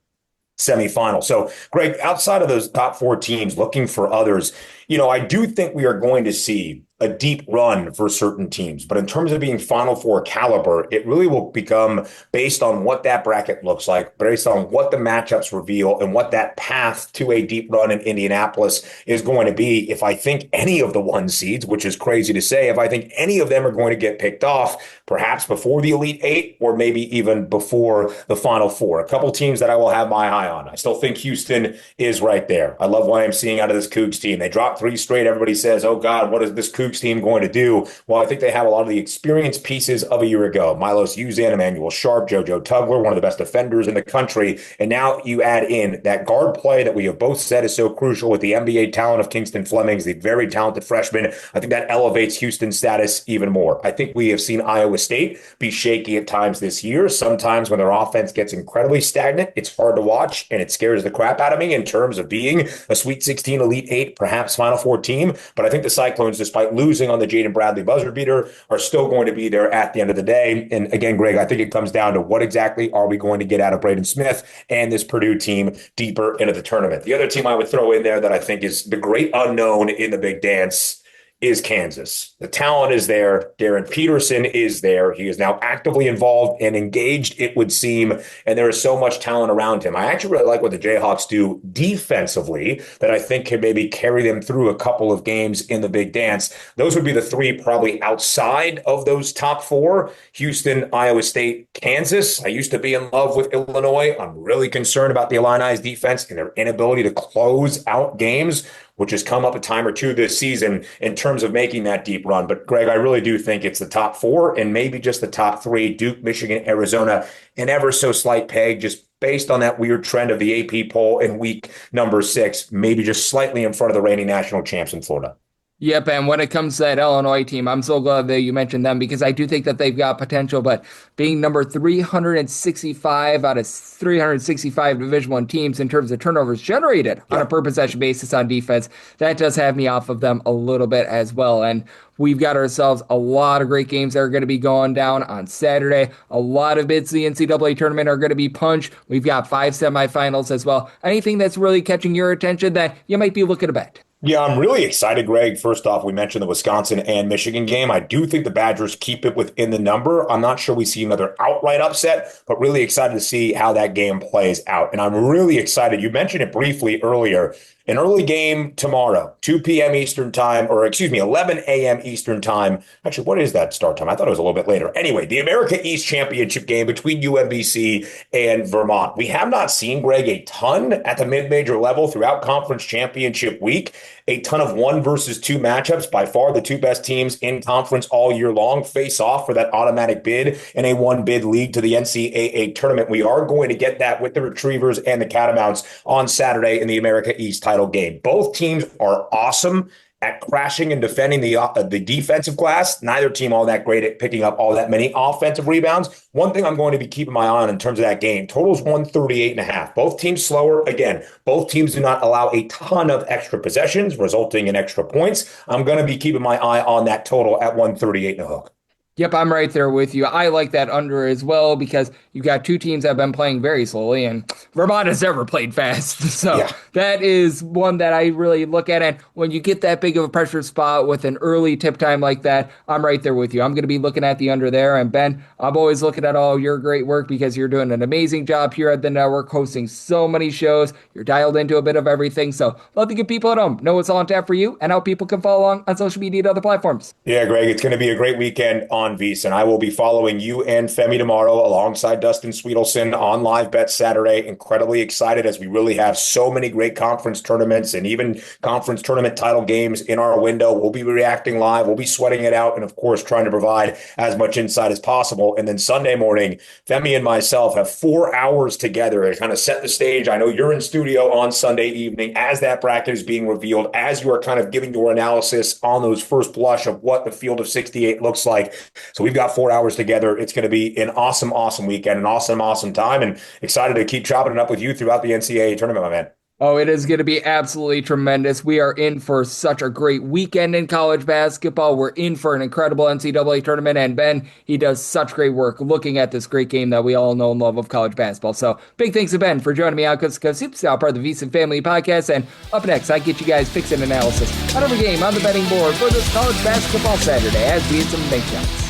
semifinal. So, Greg, outside of those top 4 teams, looking for others, I do think we are going to see a deep run for certain teams. But in terms of being Final Four caliber, it really will become based on what that bracket looks like, based on what the matchups reveal and what that path to a deep run in Indianapolis is going to be. If I think any of the 1 seeds, which is crazy to say, if I think any of them are going to get picked off, perhaps before the Elite Eight or maybe even before the Final Four. A couple teams that I will have my eye on. I still think Houston is right there. I love what I'm seeing out of this Cougs team. They dropped 3 straight. Everybody says, oh God, what is this Cougs team going to do? Well, I think they have a lot of the experienced pieces of a year ago. Milos Uzan, Emmanuel Sharp, JoJo Tugler, one of the best defenders in the country. And now you add in that guard play that we have both said is so crucial with the NBA talent of Kingston Flemings, the very talented freshman. I think that elevates Houston's status even more. I think we have seen Iowa State be shaky at times this year. Sometimes when their offense gets incredibly stagnant, it's hard to watch and it scares the crap out of me in terms of being a Sweet 16, Elite 8, perhaps Final Four team. But I think the Cyclones, despite losing on the Jaden Bradley buzzer beater, are still going to be there at the end of the day. And again, Greg, I think it comes down to what exactly are we going to get out of Braden Smith and this Purdue team deeper into the tournament. The other team I would throw in there that I think is the great unknown in the big dance is Kansas. The talent is there. Darren Peterson is there. He is now actively involved and engaged, it would seem, and there is so much talent around him. I actually really like what the Jayhawks do defensively that I think can maybe carry them through a couple of games in the big dance. Those would be the 3 probably outside of those top 4, Houston, Iowa State, Kansas. I used to be in love with Illinois. I'm really concerned about the Illini's defense and their inability to close out games, which has come up a time or two this season in terms of making that deep run. But, Greg, I really do think it's the top 4 and maybe just the top 3, Duke, Michigan, Arizona, an ever so slight peg, just based on that weird trend of the AP poll in week number 6, maybe just slightly in front of the reigning national champs in Florida. Yep, and when it comes to that Illinois team, I'm so glad that you mentioned them because I do think that they've got potential, but being number 365 out of 365 Division I teams in terms of turnovers generated on a per possession basis on defense, that does have me off of them a little bit as well. And we've got ourselves a lot of great games that are going to be going down on Saturday. A lot of bids to the NCAA tournament are going to be punched. We've got 5 semifinals as well. Anything that's really catching your attention that you might be looking to bet? Yeah, I'm really excited, Greg. First off, we mentioned the Wisconsin and Michigan game. I do think the Badgers keep it within the number. I'm not sure we see another outright upset, but really excited to see how that game plays out. And I'm really excited. You mentioned it briefly earlier. An early game tomorrow, 2 p.m. Eastern time, 11 a.m. Eastern time. Actually, what is that start time? I thought it was a little bit later. Anyway, the America East Championship game between UMBC and Vermont. We have not seen, Greg, a ton at the mid-major level throughout conference championship week. A ton of 1 versus 2 matchups. By far, the 2 best teams in conference all year long face off for that automatic bid in a 1-bid league to the NCAA tournament. We are going to get that with the Retrievers and the Catamounts on Saturday in the America East title game. Both teams are awesome at crashing and defending the defensive glass. Neither team all that great at picking up all that many offensive rebounds. One thing I'm going to be keeping my eye on in terms of that game, total's 138.5. Both teams slower. Again, both teams do not allow a ton of extra possessions, resulting in extra points. I'm going to be keeping my eye on that total at 138 and a hook. Yep, I'm right there with you. I like that under as well because you've got two teams that have been playing very slowly, and Vermont has never played fast. So that is one that I really look at. And when you get that big of a pressure spot with an early tip time like that, I'm right there with you. I'm going to be looking at the under there. And Ben, I'm always looking at all your great work because you're doing an amazing job here at the network, hosting so many shows. You're dialed into a bit of everything. So love to get people at home know what's on tap for you and how people can follow along on social media and other platforms. Yeah, Greg, it's going to be a great weekend on VSIN. I will be following you and Femi tomorrow alongside Dustin Sweetelson on Live Bet Saturday. Incredibly excited as we really have so many great conference tournaments and even conference tournament title games in our window. We'll be reacting live. We'll be sweating it out and, of course, trying to provide as much insight as possible. And then Sunday morning, Femi and myself have 4 hours together to kind of set the stage. I know you're in studio on Sunday evening as that bracket is being revealed, as you are kind of giving your analysis on those first blush of what the field of 68 looks like. So we've got 4 hours together. It's going to be an awesome, awesome weekend, an awesome, awesome time, and excited to keep chopping it up with you throughout the NCAA tournament, my man. Oh, it is going to be absolutely tremendous. We are in for such a great weekend in college basketball. We're in for an incredible NCAA tournament, and Ben, he does such great work looking at this great game that we all know and love of college basketball. So big thanks to Ben for joining me on Coast to Coast Hoops, now part of the VSIN Family Podcast. And up next, I get you guys picks and analysis on every game on the betting board for this college basketball Saturday as we hit some big shots.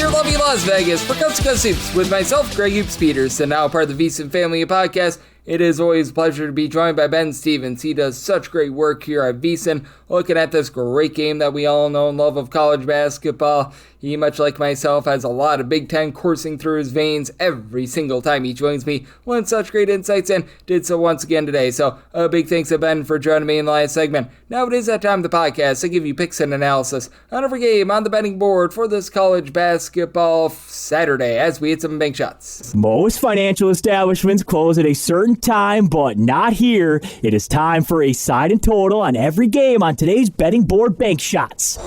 Lovely Las Vegas for Coast to Coast Hoops with myself, Greg Hoops Peterson, now part of the VSIN Family Podcast. It is always a pleasure to be joined by Ben Stevens. He does such great work here at VSIN, looking at this great game that we all know and love of college basketball. He, much like myself, has a lot of Big Ten coursing through his veins every single time he joins me. Learned such great insights and did so once again today. So a big thanks to Ben for joining me in the last segment. Now it is that time of the podcast to give you picks and analysis on every game on the betting board for this college basketball Saturday as we hit some bank shots. Most financial establishments close at a certain time, but not here. It is time for a side and total on every game on today's betting board bank shots.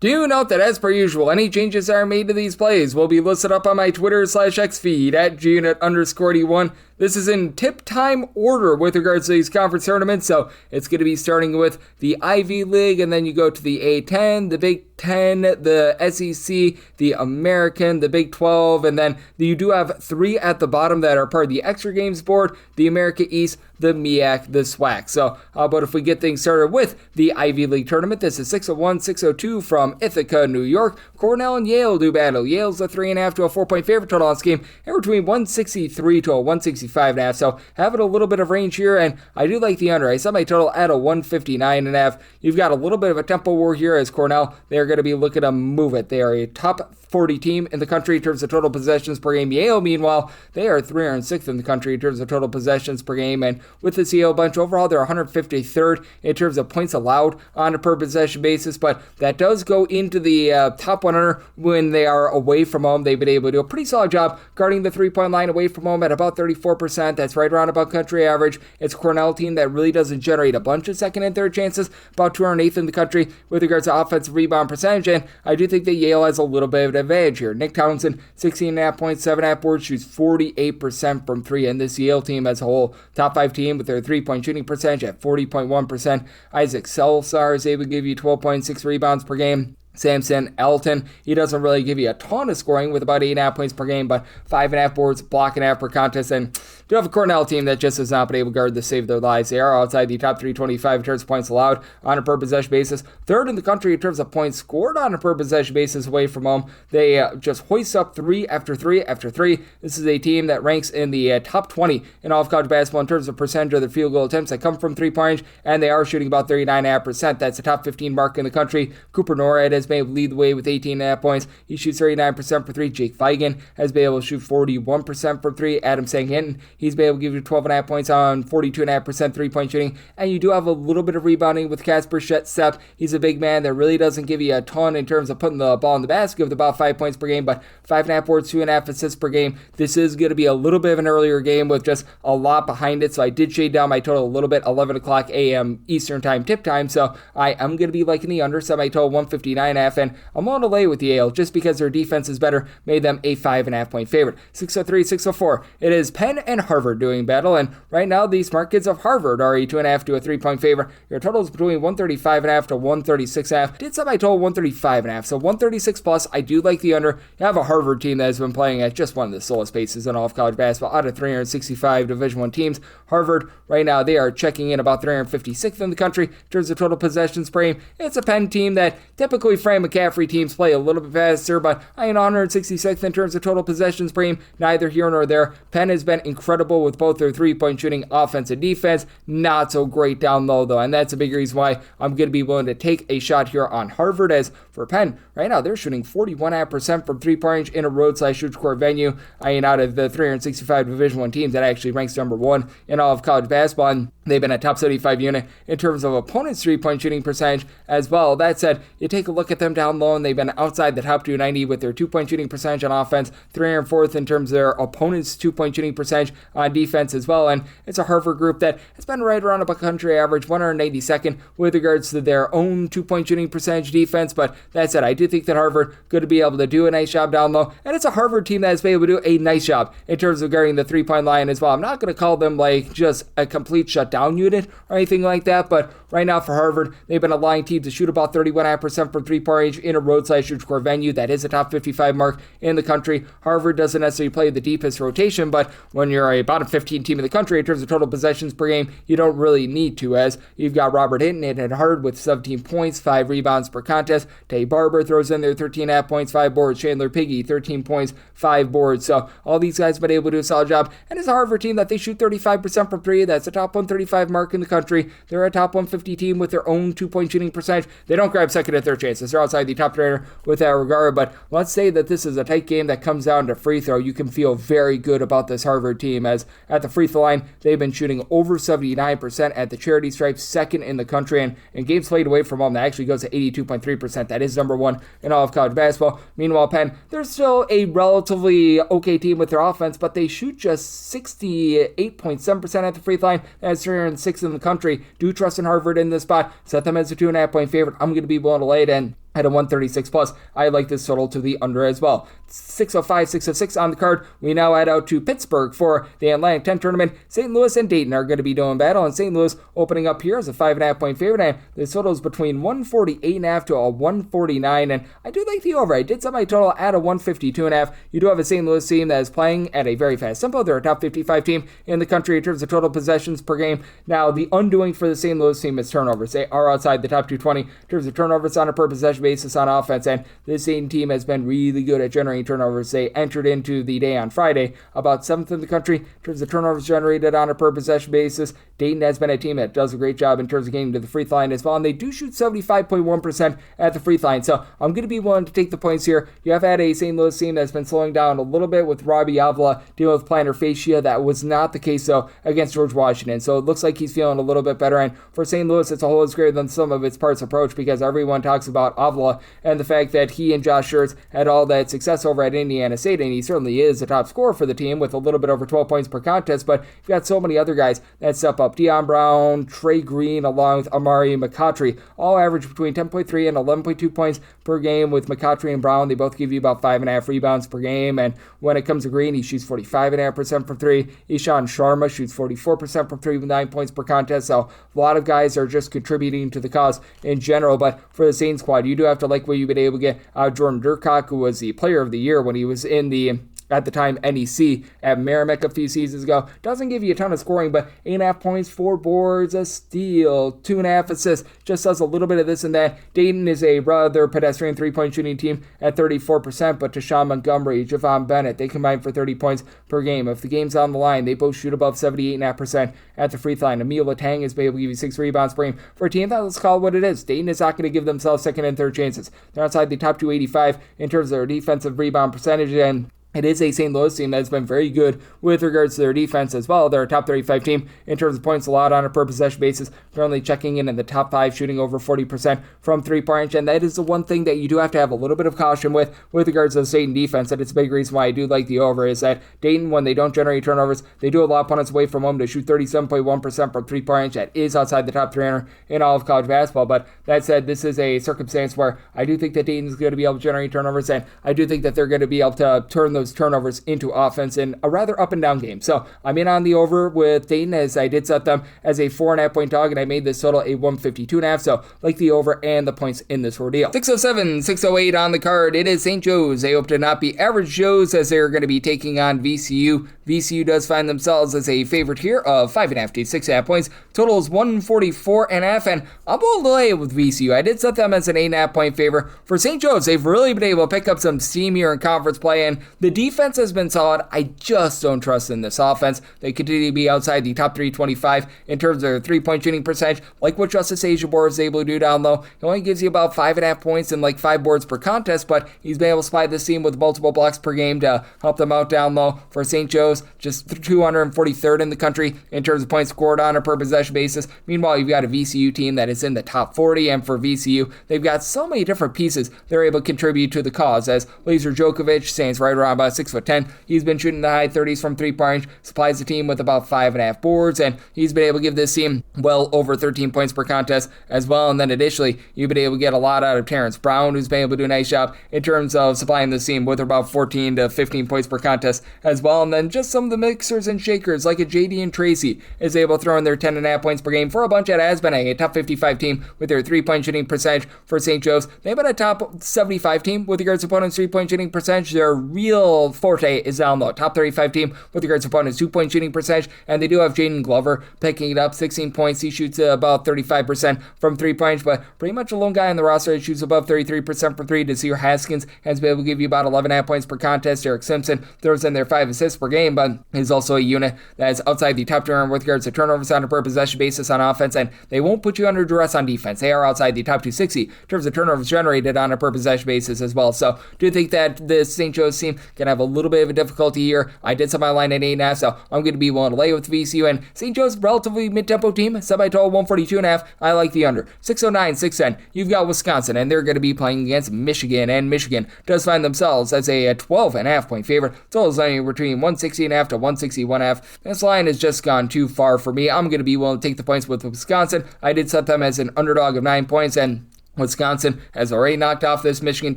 Do note that as per usual, any changes that are made to these plays will be listed up on my Twitter/X feed at gunit_D1. This is in tip time order with regards to these conference tournaments, so it's going to be starting with the Ivy League, and then you go to the A10, the Big Ten, the SEC, the American, the Big 12, and then you do have three at the bottom that are part of the extra games board, the America East, the MEAC, the SWAC. So how about if we get things started with the Ivy League tournament? This is 601, 602 from Ithaca, New York. Cornell and Yale do battle. Yale's a 3.5 to a 4-point favorite total on this game, and between 163 to a 165.5. So having a little bit of range here, and I do like the under. I set my total at a 159.5. You've got a little bit of a tempo war here as Cornell, they're going to be looking to move it. They are a top 40 team in the country in terms of total possessions per game. Yale, meanwhile, they are 306th in the country in terms of total possessions per game. And with this Yale bunch, overall, they're 153rd in terms of points allowed on a per possession basis. But that does go into the top 100 when they are away from home. They've been able to do a pretty solid job guarding the three-point line away from home at about 34%. That's right around about country average. It's a Cornell team that really doesn't generate a bunch of second and third chances, about 208th in the country with regards to offensive rebound percentage. And I do think that Yale has a little bit of an advantage here. Nick Townsend, 16.5 points, 7.5 boards, shoots 48% from three. And this Yale team as a whole, top 5 team with their three-point shooting percentage at 40.1%. Isaac Selsar is able to give you 12.6 rebounds per game. Samson Elton, he doesn't really give you a ton of scoring with about 8.5 points per game, but 5.5 boards, block and a half per contest. And do have a Cornell team that just has not been able to guard to save their lives. They are outside the top 325 in terms of points allowed on a per possession basis. Third in the country in terms of points scored on a per possession basis away from home. They just hoist up 3 after 3 after 3. This is a team that ranks in the top 20 in all of college basketball in terms of percentage of their field goal attempts that come from three-point range, and they are shooting about 39.5%. That's the top 15 mark in the country. Cooper Norad has has been able to lead the way with 18.5 points. He shoots 39% for 3. Jake Vigan has been able to shoot 41% for 3. Adam Sanghinton, he's been able to give you 12.5 points on 42.5% three-point shooting. And you do have a little bit of rebounding with Casper Shetstep. He's a big man that really doesn't give you a ton in terms of putting the ball in the basket with about 5 points per game, but 5.5 boards, 2.5 assists per game. This is going to be a little bit of an earlier game with just a lot behind it, so I did shade down my total a little bit, 11 o'clock a.m. Eastern time tip time, so I am going to be liking the under, set my total 159.5, and I'm on to lay with Yale just because their defense is better, made them a 5.5 point favorite. 603, 604, it is Penn and Harvard doing battle, and right now the smart kids of Harvard are a 2.5 to a 3-point favorite. Your total is between 135.5 to 136.5. Did set my total 135.5, so 136 plus. I do like the under. You have a Harvard team that has been playing at just one of the slowest paces in all of college basketball out of 365 Division I teams. Harvard, right now, they are checking in about 356th in the country in terms of total possessions per game. It's a Penn team that typically Fran McCaffrey teams play a little bit faster, but I am 166th in terms of total possessions per game. Neither here nor there. Penn has been incredible with both their three-point shooting, offense, and defense. Not so great down low, though, and that's a big reason why I'm going to be willing to take a shot here on Harvard. As for Penn, right now, they're shooting 41.5% from three-point range in a road/shoot court venue. Out of the 365 Division I teams, that actually ranks number 1 in all of college basketball, and they've been a top 75 unit in terms of opponents' three-point shooting percentage as well. That said, you take a look at them down low, and they've been outside the top 290 with their two-point shooting percentage on offense, 304th in terms of their opponents' two-point shooting percentage on defense as well. And it's a Harvard group that has been right around a country average, 182nd with regards to their own two-point shooting percentage defense. But that said, I do think that Harvard going to be able to do a nice job down low, and it's a Harvard team that has been able to do a nice job in terms of guarding the three-point line as well. I'm not going to call them like just a complete shutdown unit or anything like that, but right now for Harvard, they've been allowing teams to shoot about 31.5% from three-point range in a road/shoot court venue. That is a top 55 mark in the country. Harvard doesn't necessarily play the deepest rotation, but when you're a bottom 15 team in the country in terms of total possessions per game, you don't really need to, as you've got Robert Hinton at Harvard with 17 points, 5 rebounds per contest. Tay Barber throws in there 13.5 points, 5 boards. Chandler Piggy, 13 points, 5 boards. So all these guys have been able to do a solid job, and it's a Harvard team that they shoot 35% from 3. That's a top 135 mark in the country. They're a top 150 team with their own two-point shooting percentage. They don't grab second and third chances. They're outside the top 300 with that regard, but let's say that this is a tight game that comes down to free throw. You can feel very good about this Harvard team, as at the free throw line, they've been shooting over 79% at the charity stripe, second in the country, and in games played away from home, that actually goes to 82.3%. That is number 1 in all of college basketball. Meanwhile, Penn, they're still a relatively okay team with their offense, but they shoot just 68.7% at the free throw line. That's 306th in the country. Do trust in Harvard in this spot. Set them as a 2.5 point favorite. I'm going to be willing to lay it in at a 136 plus. I like this total to the under as well. 605, 606 on the card. We now head out to Pittsburgh for the Atlantic 10 tournament. St. Louis and Dayton are going to be doing battle, and St. Louis opening up here as a 5.5 point favorite, and the total is between 148.5 to a 149, and I do like the over. I did set my total at a 152.5. You do have a St. Louis team that is playing at a very fast tempo. They're a top 55 team in the country in terms of total possessions per game. Now, the undoing for the St. Louis team is turnovers. They are outside the top 220 in terms of turnovers on a per possession basis on offense, and this Dayton team has been really good at generating turnovers. They entered into the day on Friday about 7th in the country in terms of turnovers generated on a per possession basis. Dayton has been a team that does a great job in terms of getting to the free throw line as well, and they do shoot 75.1% at the free throw line, so I'm going to be willing to take the points here. You have had a St. Louis team that's been slowing down a little bit with Robbie Avila dealing with plantar fascia. That was not the case, though, against George Washington, so it looks like he's feeling a little bit better, and for St. Louis, it's a whole lot greater than some of its parts approach, because everyone talks about Avila and the fact that he and Josh Schertz had all that success over at Indiana State, and he certainly is the top scorer for the team with a little bit over 12 points per contest, but you've got so many other guys that step up. Deion Brown, Trey Green, along with Amari McCautry, all average between 10.3 and 11.2 points per game. With McCautry and Brown, they both give you about 5.5 rebounds per game, and when it comes to Green, he shoots 45.5% from 3. Ishan Sharma shoots 44% from 3 with 9 points per contest, so a lot of guys are just contributing to the cause in general, but for the Saints squad, you do have to like what you've been able to get out of Jordan Durcock, who was the player of the year when he was in the at the time NEC at Merrimack a few seasons ago. Doesn't give you a ton of scoring, but 8.5 points, 4 boards, a steal, 2.5 assists, just does a little bit of this and that. Dayton is a rather pedestrian three-point shooting team at 34%, but Tashawn Montgomery, Javon Bennett, they combine for 30 points per game. If the game's on the line, they both shoot above 78.5% at the free throw line. Emil Latang is able to give you 6 rebounds per game. For a team that, let's call it what it is, Dayton is not going to give themselves second and third chances. They're outside the top 285 in terms of their defensive rebound percentage, and it is a St. Louis team that's been very good with regards to their defense as well. They're a top 35 team in terms of points allowed on a per possession basis, currently checking in the top 5, shooting over 40% from three-point range, and that is the one thing that you do have to have a little bit of caution with regards to the Dayton defense, and it's a big reason why I do like the over, is that Dayton, when they don't generate turnovers, they do allow opponents away from home to shoot 37.1% from three-point range. That is outside the top 300 in all of college basketball, but that said, this is a circumstance where I do think that Dayton is going to be able to generate turnovers, and I do think that they're going to be able to turn those turnovers into offense in a rather up and down game. So I'm in on the over with Dayton, as I did set them as a 4.5 point dog, and I made this total a 152.5. So like the over and the points in this ordeal. 607, 608 on the card. It is St. Joe's. They hope to not be average Joe's, as they're going to be taking on VCU. VCU does find themselves as a favorite here of 5.5 to 6.5 points. Total is 144.5, and I'm bold to lay with VCU. I did set them as an 8.5 point favor. For St. Joe's, they've really been able to pick up some steam here in conference play, and the defense has been solid. I just don't trust in this offense. They continue to be outside the top 325 in terms of their three-point shooting percentage, like what Justice Azubuike is able to do down low. He only gives you about 5.5 points and like 5 boards per contest, but he's been able to supply this team with multiple blocks per game to help them out down low. For St. Joe's, just 243rd in the country in terms of points scored on a per possession basis. Meanwhile, you've got a VCU team that is in the top 40, and for VCU, they've got so many different pieces they're able to contribute to the cause, as Laser Djokovic stands right around about 6'10". He's been shooting the high 30s from three-point range, supplies the team with about 5.5 boards, and he's been able to give this team well over 13 points per contest as well. And then additionally, you've been able to get a lot out of Terrence Brown, who's been able to do a nice job in terms of supplying this team with about 14 to 15 points per contest as well. And then just some of the mixers and shakers, like a JD and Tracy, is able to throw in their 10.5 points per game. For a bunch that has been a top 55 team with their three-point shooting percentage. For St. Joe's, they've been a top 75 team with regards to opponents' three-point shooting percentage. Their real forte is down low. Top 35 team with regards to opponents' two-point shooting percentage, and they do have Jaden Glover picking it up, 16 points. He shoots about 35% from three-point, but pretty much a lone guy on the roster that shoots above 33% from three. Desir Haskins has been able to give you about 11.5 points per contest. Eric Simpson throws in their 5 assists per game, but is also a unit that is outside the top 200 with regards to turnovers on a per possession basis on offense, and they won't put you under duress on defense. They are outside the top 260 in terms of turnovers generated on a per possession basis as well. So do think that the St. Joe's team can have a little bit of a difficulty here. I did set my line at 8.5, so I'm going to be willing to lay with VCU, and St. Joe's relatively mid-tempo team, set by total 142.5. I like the under. 609, 610. You've got Wisconsin, and they're going to be playing against Michigan, and Michigan does find themselves as a 12.5 point favorite. Total is only between 160.5 to 161.5. This line has just gone too far for me. I'm going to be willing to take the points with Wisconsin. I did set them as an underdog of 9 points, and Wisconsin has already knocked off this Michigan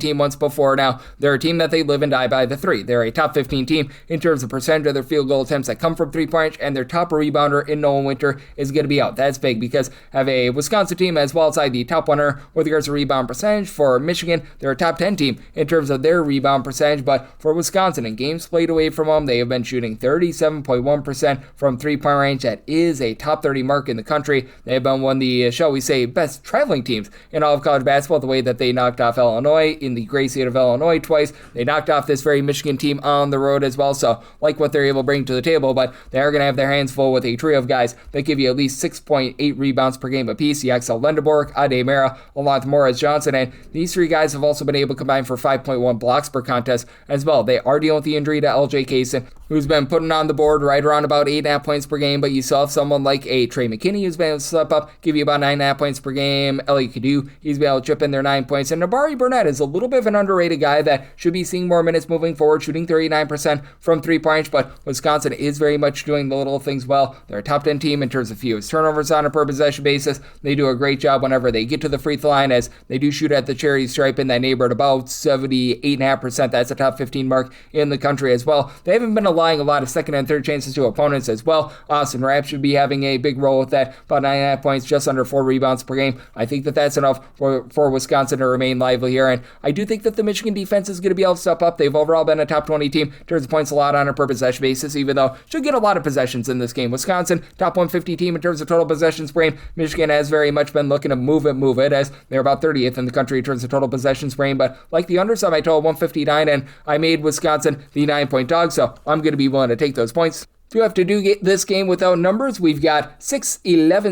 team once before. Now, they're a team that they live and die by the three. They're a top 15 team in terms of percentage of their field goal attempts that come from three-point, and their top rebounder in Nolan Winter is going to be out. That's big because have a Wisconsin team as well outside the top 100 with regards to rebound percentage. For Michigan, they're a top 10 team in terms of their rebound percentage, but for Wisconsin, in games played away from home, they have been shooting 37.1% from three-point range. That is a top 30 mark in the country. They have been one of the, shall we say, best traveling teams in all of college basketball, the way that they knocked off Illinois in the great state of Illinois twice. They knocked off this very Michigan team on the road as well, so like what they're able to bring to the table, but they are going to have their hands full with a trio of guys that give you at least 6.8 rebounds per game apiece. Yaxel Lendeborg, Ade Mera, along with Morris Johnson, and these three guys have also been able to combine for 5.1 blocks per contest as well. They are dealing with the injury to LJ Kaysen, who's been putting on the board right around about 8.5 points per game, but you still have someone like a Trey McKinney who's been able to step up, give you about 9.5 points per game. Ellie Kadu, he's been able to chip in their 9 points, and Nabari Burnett is a little bit of an underrated guy that should be seeing more minutes moving forward, shooting 39% from three-point, but Wisconsin is very much doing the little things well. They're a top 10 team in terms of fewest turnovers on a per possession basis. They do a great job whenever they get to the free throw line, as they do shoot at the charity stripe in that neighborhood about 78.5%. That's a top 15 mark in the country as well. They haven't been allowing a lot of second and third chances to opponents as well. Austin Rapp should be having a big role with that, about 9.5 points, just under 4 rebounds per game. I think that that's enough for for Wisconsin to remain lively here. And I do think that the Michigan defense is going to be able to step up. They've overall been a top 20 team in terms of points allowed on a per possession basis, even though should get a lot of possessions in this game. Wisconsin, top 150 team in terms of total possessions per game. Michigan has very much been looking to move it, as they're about 30th in the country in terms of total possessions per game. But like the underside, I told 159, and I made Wisconsin the 9-point dog, so I'm going to be willing to take those points. If you have to do this game without numbers, we've got 6-11,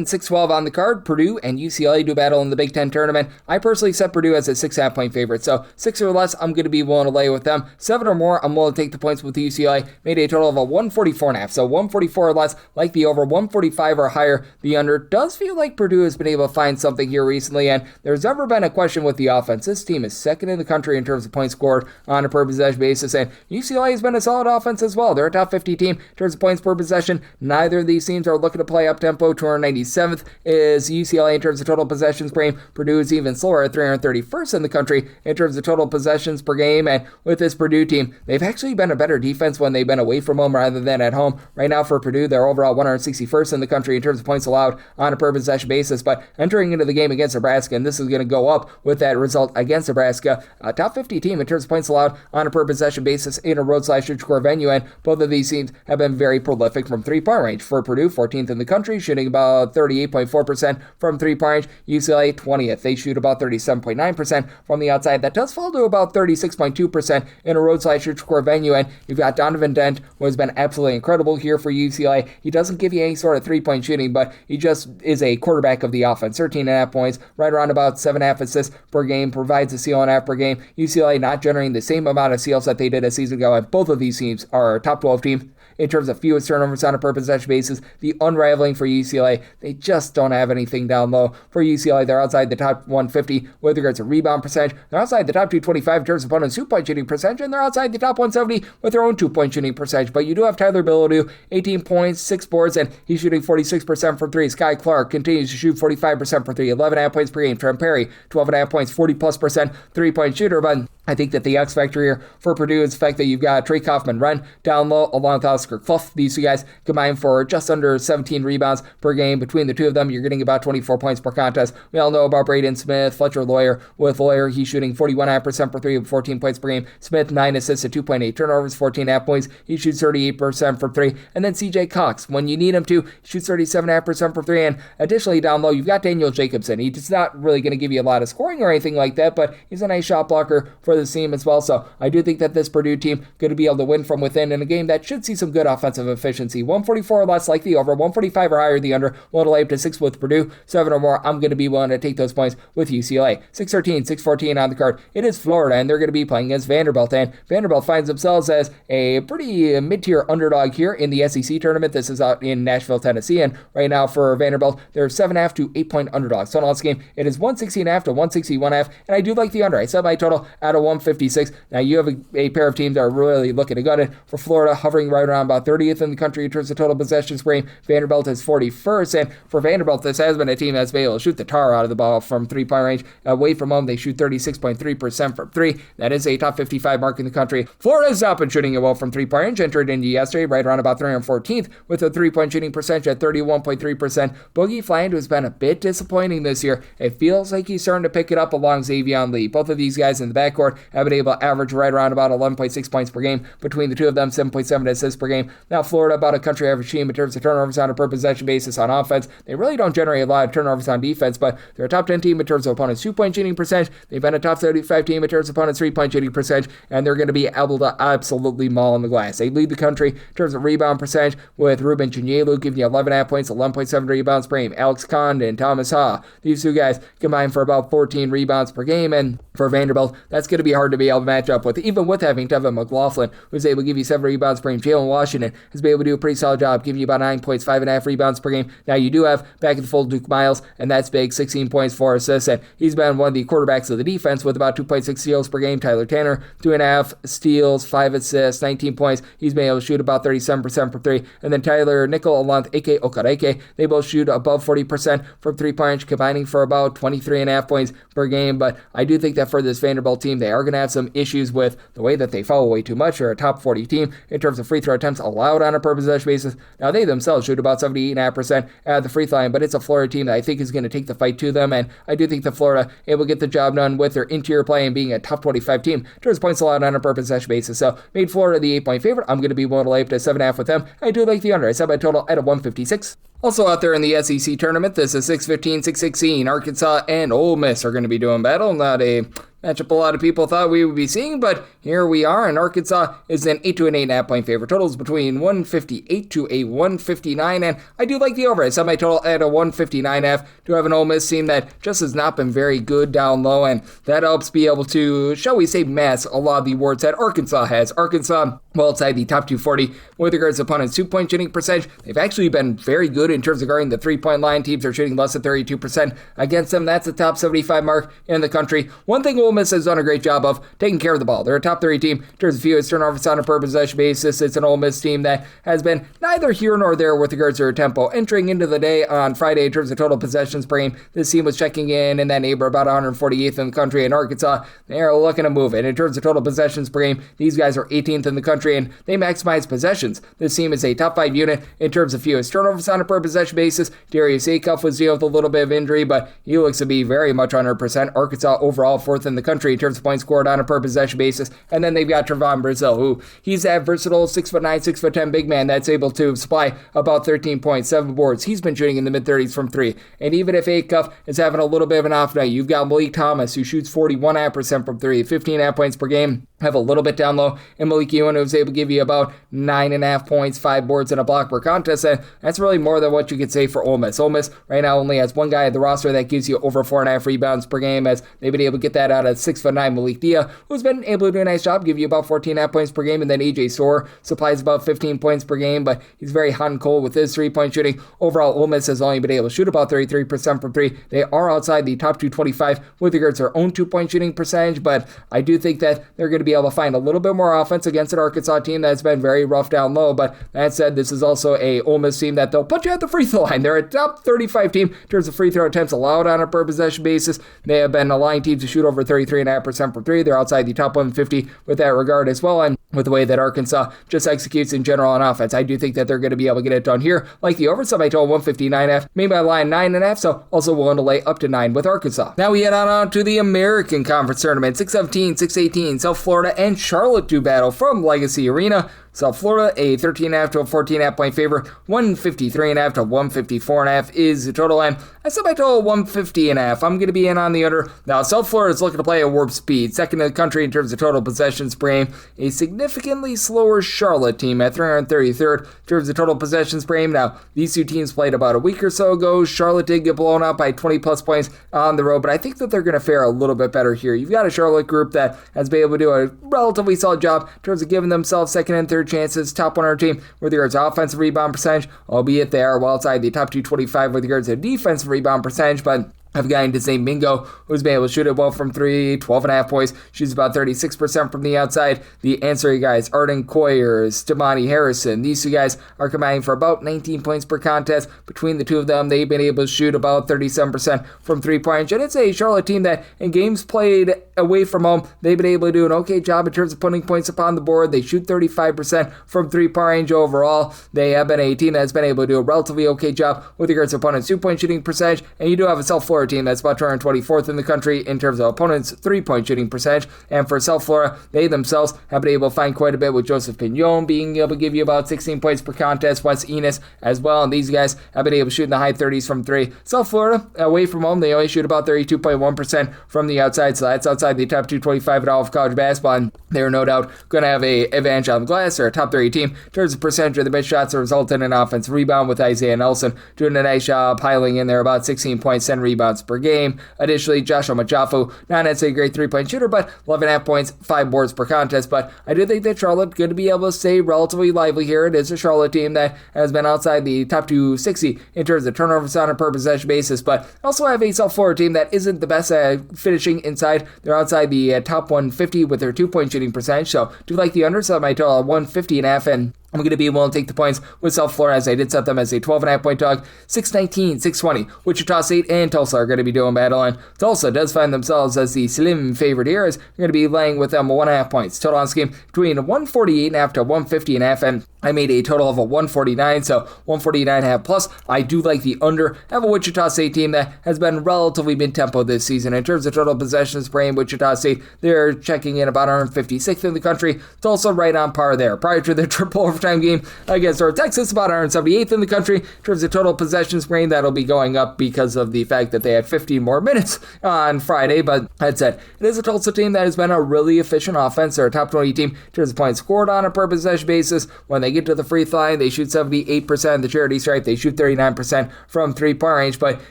6-12 on the card. Purdue and UCLA do battle in the Big Ten tournament. I personally set Purdue as a 6.5-point favorite, so 6 or less, I'm going to be willing to lay with them. 7 or more, I'm willing to take the points with UCLA. Made a total of a 144.5, so 144 or less, like the over. 145 or higher, the under. Does feel like Purdue has been able to find something here recently, and there's never been a question with the offense. This team is second in the country in terms of points scored on a per possession basis, and UCLA has been a solid offense as well. They're a top 50 team in terms of points per possession. Neither of these teams are looking to play up-tempo. 297th is UCLA in terms of total possessions per game. Purdue is even slower at 331st in the country in terms of total possessions per game. And with this Purdue team, they've actually been a better defense when they've been away from home rather than at home. Right now for Purdue, they're overall 161st in the country in terms of points allowed on a per possession basis. But entering into the game against Nebraska, and this is going to go up with that result against Nebraska, a top 50 team in terms of points allowed on a per possession basis in a road/neutral venue. And both of these teams have been very prolific from three-point range. For Purdue, 14th in the country, shooting about 38.4% from three-point range. UCLA, 20th. They shoot about 37.9% from the outside. That does fall to about 36.2% in a road/neutral venue. And you've got Donovan Dent, who has been absolutely incredible here for UCLA. He doesn't give you any sort of three-point shooting, but he just is a quarterback of the offense. 13.5 points, right around about 7.5 assists per game, provides a steal and a half per game. UCLA not generating the same amount of steals that they did a season ago, and both of these teams are top 12 teams in terms of fewest turnovers on a per possession basis. The unraveling for UCLA, they just don't have anything down low. For UCLA, they're outside the top 150 with regards to rebound percentage. They're outside the top 225 in terms of opponents' two-point shooting percentage, and they're outside the top 170 with their own two-point shooting percentage. But you do have Tyler Bilodeau, 18 points, 6 boards, and he's shooting 46% from three. Sky Clark continues to shoot 45% from three, 11.5 points per game. Trent Perry, 12.5 points, 40+% three-point shooter. But I think that the X factor here for Purdue is the fact that you've got Trey Kaufman-Renn down low along with Oscar Clough. These two guys combined for just under 17 rebounds per game. Between the two of them, you're getting about 24 points per contest. We all know about Braden Smith, Fletcher Lawyer. With Lawyer, he's shooting 41.5% per three with 14 points per game. Smith, 9 assists at 2.8 turnovers, 14.5 points. He shoots 38% from three. And then CJ Cox, when you need him to, he shoots 37.5% from three. And additionally, down low, you've got Daniel Jacobson. He's not really going to give you a lot of scoring or anything like that, but he's a nice shot blocker for this team as well. So I do think that this Purdue team going to be able to win from within in a game that should see some good offensive efficiency. 144 or less like the over, 145 or higher the under. We'll lay up to 6 with Purdue. 7 or more, I'm going to be willing to take those points with UCLA. 6-13, 6-14 on the card. It is Florida, and they're going to be playing against Vanderbilt. And Vanderbilt finds themselves as a pretty mid-tier underdog here in the SEC tournament. This is out in Nashville, Tennessee. And right now for Vanderbilt, they're 7.5 to 8-point underdogs. So in this game, it is 160.5 to 161.5. And I do like the under. I set my total at a 156. Now you have a pair of teams that are really looking to gut it. For Florida, hovering right around about 30th in the country in terms of total possessions per game. Vanderbilt is 41st, and for Vanderbilt, this has been a team that's been able to shoot the tar out of the ball from three-point range. Away from home, they shoot 36.3% from three. That is a top 55 mark in the country. Florida has not been shooting it well from three-point range. Entered into yesterday right around about 314th with a three-point shooting percentage at 31.3%. Boogie Fland, who's been a bit disappointing this year, it feels like he's starting to pick it up along Xavion Lee. Both of these guys in the backcourt have been able to average right around about 11.6 points per game. Between the two of them, 7.7 assists per game. Now Florida, about a country average team in terms of turnovers on a per possession basis on offense. They really don't generate a lot of turnovers on defense, but they're a top 10 team in terms of opponents' two-point shooting percentage. They've been a top 35 team in terms of opponents' three-point shooting percentage, and they're going to be able to absolutely maul on the glass. They lead the country in terms of rebound percentage, with Ruben Chinyelu giving you 11.5 points, 11.7 rebounds per game. Alex Condon, Thomas Ha, these two guys combined for about 14 rebounds per game, and for Vanderbilt, that's going to be hard to be able to match up with, even with having Devin McLaughlin, who's able to give you 7 rebounds per game. Jalen Washington has been able to do a pretty solid job, giving you about 9 points, 5.5 rebounds per game. Now you do have back in the fold Duke Miles, and that's big, 16 points, 4 assists, and he's been one of the quarterbacks of the defense with about 2.6 steals per game. Tyler Tanner, 2.5 steals, 5 assists, 19 points. He's been able to shoot about 37% from three. And then Tyler Nickel, along with Ike Okareke, they both shoot above 40% from three-point range, combining for about 23.5 points per game. But I do think that for this Vanderbilt team, they are going to have some issues with the way that they foul away too much. They're a top 40 team in terms of free throw attempts allowed on a per possession basis. Now, they themselves shoot about 78.5% at the free throw line, but it's a Florida team that I think is going to take the fight to them, and I do think that Florida able to get the job done with their interior play and being a top 25 team in terms of points allowed on a per possession basis. So, made Florida the 8-point favorite. I'm going to be willing to lay up to 7.5 with them. I do like the under. I set my total at a 156. Also out there in the SEC tournament, this is 6-15, 6-16. Arkansas and Ole Miss are going to be doing battle. Not a matchup a lot of people thought we would be seeing, but here we are, and Arkansas is an 8 to an 8.5 point favorite. Totals between 158 to a 159, and I do like the over. I set my total at a 159.5. Do have an Ole Miss team that just has not been very good down low, and that helps be able to, shall we say, mask a lot of the warts that Arkansas has. Arkansas, well outside the top 240 with regards to opponents' 2-point shooting percentage. They've actually been very good in terms of guarding the 3-point line. Teams are shooting less than 32% against them. That's the top 75 mark in the country. One thing Ole Miss has done a great job of taking care of the ball. They're a top 30 team in terms of fewest turnovers on a per possession basis. It's an Ole Miss team that has been neither here nor there with regards to their tempo. Entering into the day on Friday in terms of total possessions per game, this team was checking in that neighbor about 148th in the country. In Arkansas, they're looking to move it. In terms of total possessions per game, these guys are 18th in the country, and they maximize possessions. This team is a top 5 unit in terms of fewest turnovers on a per possession basis. Darius Acuff was dealing with a little bit of injury, but he looks to be very much 100%. Arkansas overall 4th in the country in terms of points scored on a per possession basis. And then they've got Trevon Brazile, who he's that versatile 6'9", 6'10" big man that's able to supply about 13 points, 7 boards. He's been shooting in the mid-30s from 3. And even if Acuff is having a little bit of an off night, you've got Malik Thomas, who shoots 41.5% from 3, 15.5 points per game. Have a little bit down low, and Malik Ewan, who's able to give you about 9.5 points, 5 boards, and a block per contest, and that's really more than what you could say for Ole Miss. Ole Miss right now only has one guy at the roster that gives you over 4.5 rebounds per game, as they've been able to get that out of 6'9" Malik Dia, who's been able to do a nice job, give you about 14.5 points per game, and then AJ Soar supplies about 15 points per game, but he's very hot and cold with his 3-point shooting. Overall, Ole Miss has only been able to shoot about 33% from 3. They are outside the top 225 with regards to their own 2-point shooting percentage, but I do think that they're going to be able to find a little bit more offense against an Arkansas team that's been very rough down low. But that said, this is also a Ole Miss team that they'll put you at the free throw line. They're a top 35 team in terms of free throw attempts allowed on a per possession basis. They have been allowing teams to shoot over 33.5% from 3. They're outside the top 150 with that regard as well. And with the way that Arkansas just executes in general on offense, I do think that they're going to be able to get it done here. Like the over, so I told 159.5, made my line 9.5, so also willing to lay up to 9 with Arkansas. Now we head on to the American Conference Tournament. 6-17, 6-18, South Florida and Charlotte do battle from Legacy Arena. South Florida, a 13.5 to a 14.5 point favorite. 153.5 to 154.5 is the total, and I set my total 150.5. I'm going to be in on the under. Now, South Florida is looking to play at warp speed, second in the country in terms of total possessions per game. A significantly slower Charlotte team at 333rd in terms of total possessions per game. Now, these two teams played about a week or so ago. Charlotte did get blown out by 20 plus points on the road, but I think that they're going to fare a little bit better here. You've got a Charlotte group that has been able to do a relatively solid job in terms of giving themselves second and third chances, top 100 team with regards to offensive rebound percentage, albeit they are well outside the top 225 with regards to defensive rebound percentage, but I've got into St. Mingo, who's been able to shoot it well from 3, 12.5 points, shoots about 36% from the outside. The ancillary guys, Arden Coyers, Stamani Harrison, these two guys are combining for about 19 points per contest. Between the two of them, they've been able to shoot about 37% from 3-point range. And it's a Charlotte team that, in games played away from home, they've been able to do an okay job in terms of putting points upon the board. They shoot 35% from 3-point range overall. They have been a team that's been able to do a relatively okay job with regards to opponents' 2-point shooting percentage. And you do have a South Florida team that's about 224th in the country in terms of opponents' 3-point shooting percentage. And for South Florida, they themselves have been able to find quite a bit with Joseph Pignon being able to give you about 16 points per contest, Wes Enos as well. And these guys have been able to shoot in the high 30s from 3. South Florida, away from home, they only shoot about 32.1% from the outside, so that's outside the top 225 at all of college basketball. And they're no doubt going to have an advantage on the glass. They're a top 30 team in terms of percentage of the missed shots that result in an offensive rebound, with Isaiah Nelson doing a nice job piling in there about 16 points, 10 rebounds per game. Additionally, Joshua Machafu, not necessarily a great 3-point shooter, but 11.5 points, 5 boards per contest. But I do think that Charlotte going to be able to stay relatively lively here. It is a Charlotte team that has been outside the top 260 in terms of turnovers on a per possession basis, but also have a South Florida team that isn't the best at finishing inside. They're outside the top 150 with their 2-point shooting percentage, so do like the under, so I might total 150.5, and I'm going to be willing to take the points with South Florida, as I did set them as a 12.5 point dog. 619, 620. Wichita State and Tulsa are going to be doing battle, and Tulsa does find themselves as the slim favorite here, as you're going to be laying with them 1.5 points. Total on this game between 148.5 to 150.5, and I made a total of a 149, so 149.5 plus. I do like the under. I have a Wichita State team that has been relatively mid-tempo this season. In terms of total possessions per game, Wichita State, they're checking in about 156th in the country. Tulsa right on par there. Prior to the triple overtime game against North Texas, about 178th in the country. In terms of total possessions per game, that'll be going up because of the fact that they had 15 more minutes on Friday. But that said, it is a Tulsa team that has been a really efficient offense. They're a top 20 team in terms of points scored on a per possession basis. When they get to the free throw line, they shoot 78%. The charity stripe, they shoot 39% from three-point range. But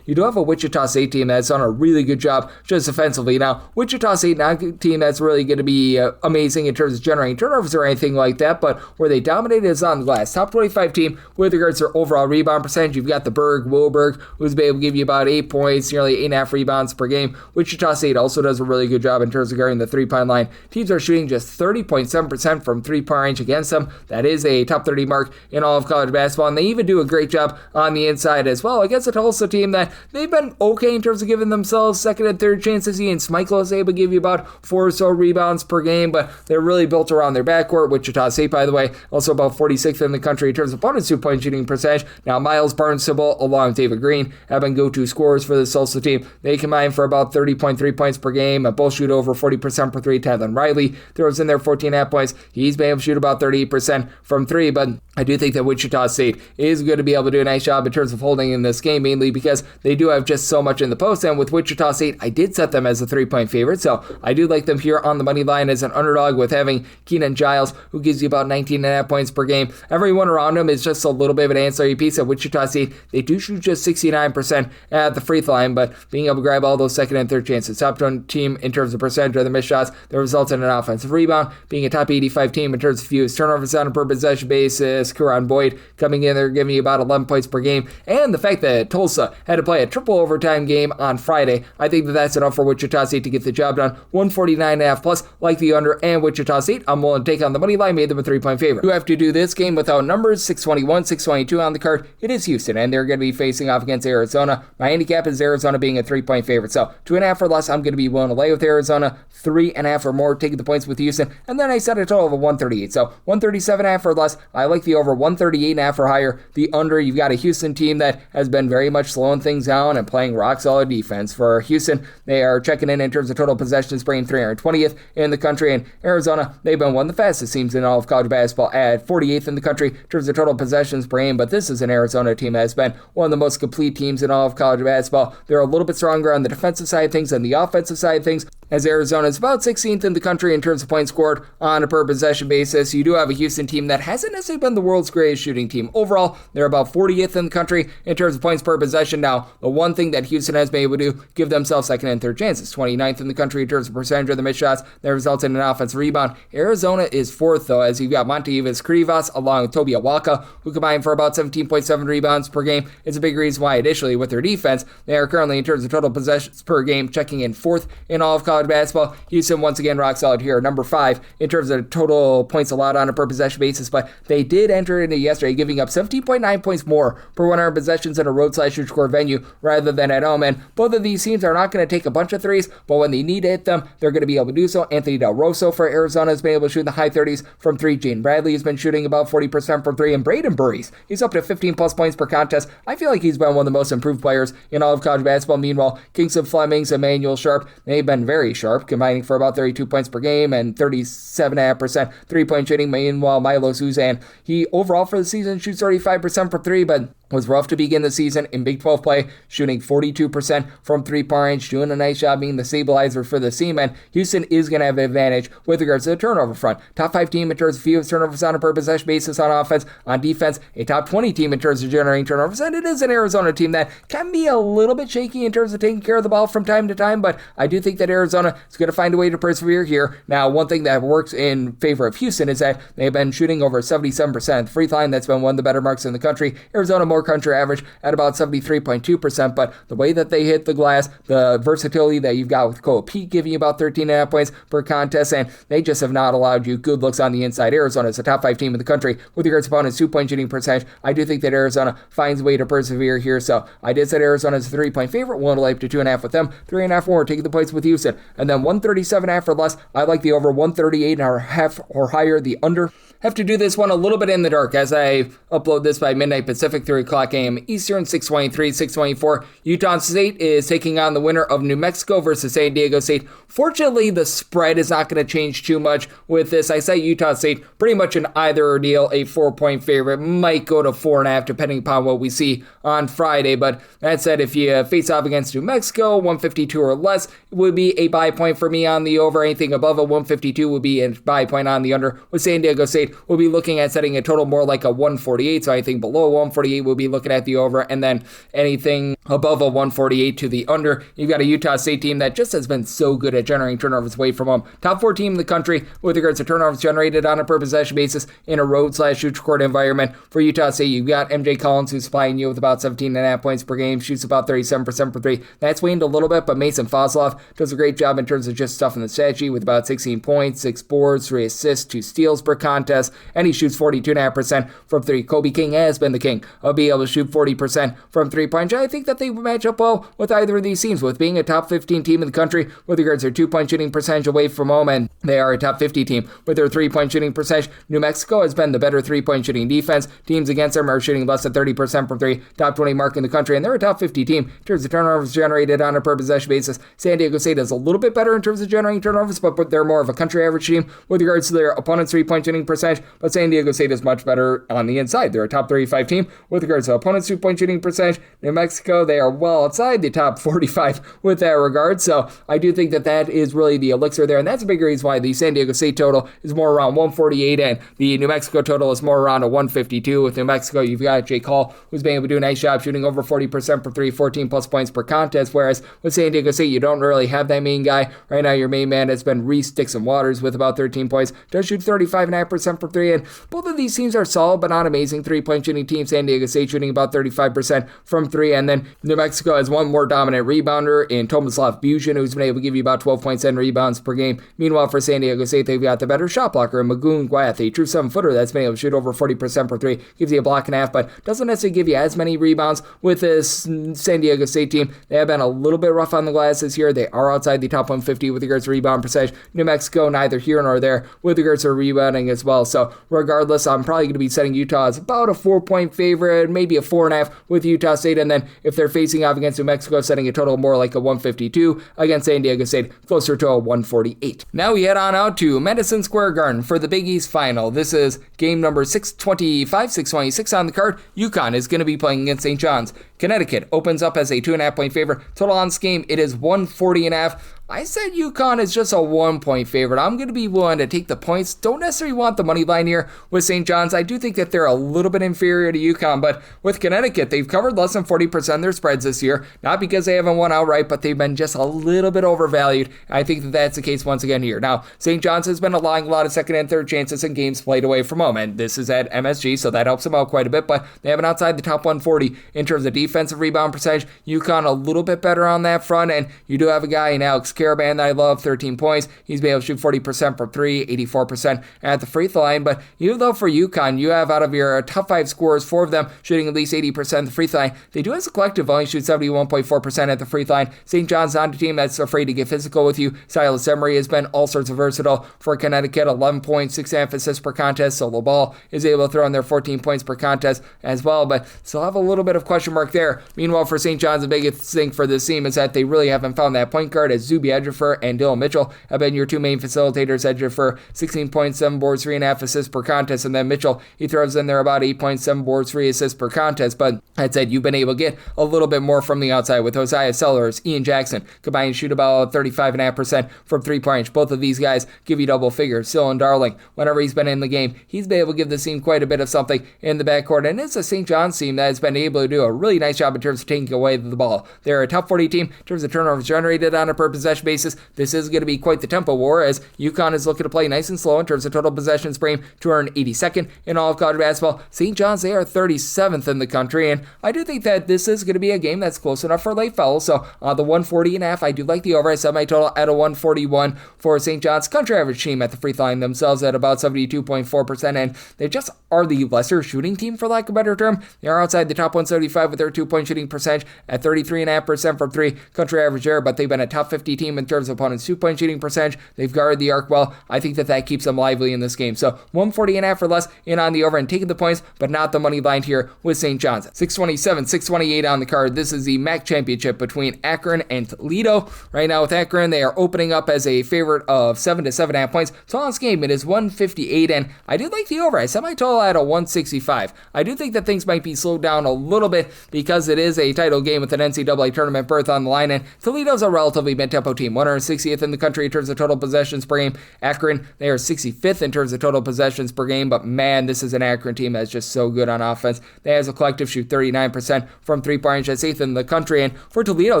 you do have a Wichita State team that's done a really good job just offensively. Now, Wichita State, not a team that's really going to be amazing in terms of generating turnovers or anything like that, but where they dominated is on the glass. Top 25 team with regards to overall rebound percentage. You've got the Wilberg, who's been able to give you about 8 points, nearly 8.5 rebounds per game. Wichita State also does a really good job in terms of guarding the three-point line. Teams are shooting just 30.7% from three-point range against them. That is a top 30 mark in all of college basketball, and they even do a great job on the inside as well against a Tulsa team that they've been okay in terms of giving themselves second and third chances. Ian Schmeichel is able to give you about 4 or so rebounds per game, but they're really built around their backcourt. Wichita State, by the way, also about 46th in the country in terms of opponents' two-point shooting percentage. Now, Miles Barnstable along with David Green have been go-to scorers for this Tulsa team. They combine for about 30.3 points per game, and both shoot over 40% per three. Tylen Riley throws in there 14.5 points. He's been able to shoot about 38% from three, but I do think that Wichita State is going to be able to do a nice job in terms of holding in this game, mainly because they do have just so much in the post. And with Wichita State, I did set them as a 3-point favorite, so I do like them here on the money line as an underdog with having Keenan Giles, who gives you about 19.5 points per game. Everyone around him is just a little bit of an ancillary piece. At Wichita State, they do shoot just 69% at the free throw line, but being able to grab all those second and third chances. Top 10 team in terms of percentage of the missed shots that results in an offensive rebound, being a top 85 team in terms of fewest turnovers on a per possession basis. Karan Boyd coming in there giving you about 11 points per game, and the fact that Tulsa had to play a triple overtime game on Friday, I think that that's enough for Wichita State to get the job done. 149.5 plus, like the under, and Wichita State, I'm willing to take on the money line, made them a 3-point favorite. You have to do this game without numbers, 621, 622 on the card. It is Houston, and they're going to be facing off against Arizona. My handicap is Arizona being a 3-point favorite, so 2.5 or less, I'm going to be willing to lay with Arizona. 3.5 or more, taking the points with Houston, and then I set a total of a 138, so 137.5 or less. I like the over. 138.5 or higher. The under, you've got a Houston team that has been very much slowing things down and playing rock solid defense. For Houston, they are checking in terms of total possessions, bringing 320th in the country, and Arizona, they've been one of the fastest teams in all of college basketball at 48th in the country in terms of total possessions per game, but this is an Arizona team that has been one of the most complete teams in all of college basketball. They're a little bit stronger on the defensive side of things than the offensive side of things, as Arizona is about 16th in the country in terms of points scored on a per possession basis. You do have a Houston team that hasn't necessarily been the world's greatest shooting team. Overall, they're about 40th in the country in terms of points per possession. Now, the one thing that Houston has been able to do, give themselves second and third chances. 29th in the country in terms of percentage of the missed shots that results in an offensive rebound. Arizona is 4th, though, as you've got Montevideo Crivas along with Toby Awaka, who combine for about 17.7 rebounds per game. It's a big reason why, additionally, with their defense, they are currently, in terms of total possessions per game, checking in 4th in all of college basketball. Houston, once again, rock solid here, number 5 in terms of total points allowed on a per possession basis, but they did enter into yesterday giving up 17.9 points more per 100 possessions in a road/score venue rather than at home, and both of these teams are not going to take a bunch of threes, but when they need to hit them, they're going to be able to do so. Anthony Del Rosso for Arizona has been able to shoot in the high 30s from 3. Jane Bradley has been shooting about 40% from 3, and Braden Burries, he's up to 15 plus points per contest. I feel like he's been one of the most improved players in all of college basketball. Meanwhile, Kingston Flemings, Emmanuel Sharp, they've been very sharp, combining for about 32 points per game and 37.5% three-point shooting. Meanwhile, Milo Suzanne, he overall for the season shoots 35% from 3, but was rough to begin the season in Big 12 play, shooting 42% from three-point range, doing a nice job being the stabilizer for the team, and Houston is going to have an advantage with regards to the turnover front. Top 5 team in terms of fewest turnovers on a per possession basis on offense. On defense, a top 20 team in terms of generating turnovers, and it is an Arizona team that can be a little bit shaky in terms of taking care of the ball from time to time, but I do think that Arizona is going to find a way to persevere here. Now, one thing that works in favor of Houston is that they've been shooting over 77% free throw line. That's been one of the better marks in the country. Arizona more lower country average at about 73.2%, but the way that they hit the glass, the versatility that you've got with Cole Pete giving you about 13.5 points per contest, and they just have not allowed you good looks on the inside. Arizona is a top 5 team in the country with regards to opponents' 2-point shooting percentage. I do think that Arizona finds a way to persevere here, so I did set Arizona as a 3-point favorite, 1 to lay up to 2.5 with them, 3.5 more, taking the points with Houston, and then 137.5 or less. I like the over 138.5 or higher, the under. Have to do this one a little bit in the dark as I upload this by midnight Pacific, 3 o'clock a.m. Eastern, 6:23, 6:24. Utah State is taking on the winner of New Mexico versus San Diego State. Fortunately, the spread is not going to change too much with this. I say Utah State pretty much an either deal, a 4-point favorite, might go to 4.5 depending upon what we see on Friday. But that said, if you face off against New Mexico, 152 or less would be a buy point for me on the over. Anything above a 152 would be a buy point on the under. With San Diego State, we'll be looking at setting a total more like a 148. So anything below 148, we'll be looking at the over, and then anything above a 148 to the under. You've got a Utah State team that just has been so good at generating turnovers away from home. Top 4 team in the country with regards to turnovers generated on a per possession basis in a road/neutral court environment. For Utah State, you've got MJ Collins, who's supplying you with about 17.5 points per game, shoots about 37% for 3. That's waned a little bit, but Mason Fosloff does a great job in terms of just stuff in the stat sheet with about 16 points, 6 boards, 3 assists, 2 steals per contest, and he shoots 42.5% from 3. Kobe King has been the king of being able to shoot 40% from 3-point. I think that they match up well with either of these teams, with being a top 15 team in the country with regards to their 2-point shooting percentage away from home, and they are a top 50 team with their 3-point shooting percentage. New Mexico has been the better 3-point shooting defense. Teams against them are shooting less than 30% from 3, top 20 mark in the country, and they're a top 50 team in terms of turnovers generated on a per possession basis. San Diego State is a little bit better in terms of generating turnovers, but they're more of a country average team with regards to their opponent's 3-point shooting percentage, but San Diego State is much better on the inside. They're a top 35 team with regards to opponent's 2-point shooting percentage. New Mexico, they are well outside the top 45 with that regard, so I do think that that is really the elixir there, and that's a big reason why the San Diego State total is more around 148 and the New Mexico total is more around a 152. With New Mexico, you've got Jake Hall, who's been able to do a nice job shooting over 40% for 3, 14 plus points per contest, whereas with San Diego State, you don't really have that main guy. Right now, your main man has been Reese Dixon Waters with about 13 points, does shoot 35.5% for 3, and both of these teams are solid but not amazing 3-point shooting teams. San Diego State shooting about 35% from 3, and then New Mexico has one more dominant rebounder in Tomislav Bujan, who's been able to give you about 12 points and rebounds per game. Meanwhile, for San Diego State, they've got the better shot blocker in Magoon Gwath, a true 7-footer that's been able to shoot over 40% for 3, gives you a block and a half, but doesn't necessarily give you as many rebounds. With this San Diego State team, they have been a little bit rough on the glass this year. They are outside the top 150 with regards to rebound percentage. New Mexico, neither here nor there with regards to rebounding as well. So regardless, I'm probably going to be setting Utah as about a 4-point favorite, maybe a 4.5 with Utah State, and then if they're facing off against New Mexico, setting a total more like a 152. Against San Diego State, closer to a 148. Now we head on out to Madison Square Garden for the Big East Final. This is game number 625, 626 on the card. UConn is going to be playing against St. John's. Connecticut opens up as a 2.5-point favorite. Total on this game, it is 140.5. I said UConn is just a 1-point favorite. I'm going to be willing to take the points. Don't necessarily want the money line here with St. John's. I do think that they're a little bit inferior to UConn, but with Connecticut, they've covered less than 40% of their spreads this year. Not because they haven't won outright, but they've been just a little bit overvalued. I think that that's the case once again here. Now, St. John's has been allowing a lot of second and third chances in games played away from home, and this is at MSG, so that helps them out quite a bit, but they have an outside the top 140 in terms of defensive rebound percentage. UConn a little bit better on that front, and you do have a guy in Alex Caravan that I love, 13 points. He's been able to shoot 40% from 3, 84% at the free throw line, but even though for UConn, you have out of your top 5 scorers, 4 of them shooting at least 80% at the free throw line, they do as a collective only shoot 71.4% at the free throw line. St. John's not a team that's afraid to get physical with you. Silas Emery has been all sorts of versatile for Connecticut, 11 points, 6.5 assists per contest, so LaBall is able to throw in their 14 points per contest as well, but still have a little bit of question mark there. Meanwhile, for St. John's, the biggest thing for this team is that they really haven't found that point guard, as Zuby Ejiofor and Dylan Mitchell have been your two main facilitators. Ejiofor, 16 points, 7 boards, 3.5 assists per contest, and then Mitchell, he throws in there about 8 points, 7 boards, 3 assists per contest, but that said, you've been able to get a little bit more from the outside with Hosea Sellers, Ian Jackson, combined to shoot about 35.5% from 3-point range. Both of these guys give you double figures. Dylan Darling, whenever he's been in the game, he's been able to give the team quite a bit of something in the backcourt, and it's a St. John's team that has been able to do a really nice job in terms of taking away the ball. They're a top 40 team in terms of turnovers generated on a per possession possession basis, this is going to be quite the tempo war, as UConn is looking to play nice and slow in terms of total possessions per game, 282nd in all of college basketball. St. John's, they are 37th in the country, and I do think that this is going to be a game that's close enough for late fellas. So on the 140.5, I do like the over. I set my total at a 141 for St. John's. Country average team at the free throw line themselves at about 72.4%, and they just are the lesser shooting team, for lack of a better term. They are outside the top 175 with their 2-point shooting percentage at 33.5% from three. Country average there, but they've been a top 50 team in terms of opponents' 2-point shooting percentage. They've guarded the arc well. I think that keeps them lively in this game. So 140.5 or less in on the over and taking the points, but not the money line here with St. John's. 627, 628 on the card. This is the MAC championship between Akron and Toledo. Right now with Akron, they are opening up as a favorite of 7 to 7.5 points. So on this game, it is 158, and I do like the over. I set my total at a 165. I do think that things might be slowed down a little bit because it is a title game with an NCAA tournament berth on the line, and Toledo's a relatively mid-tempo team, 160th in the country in terms of total possessions per game. Akron, they are 65th in terms of total possessions per game, but man, this is an Akron team that's just so good on offense. They, as a collective, shoot 39% from three-point range. That's 8th in the country, and for Toledo,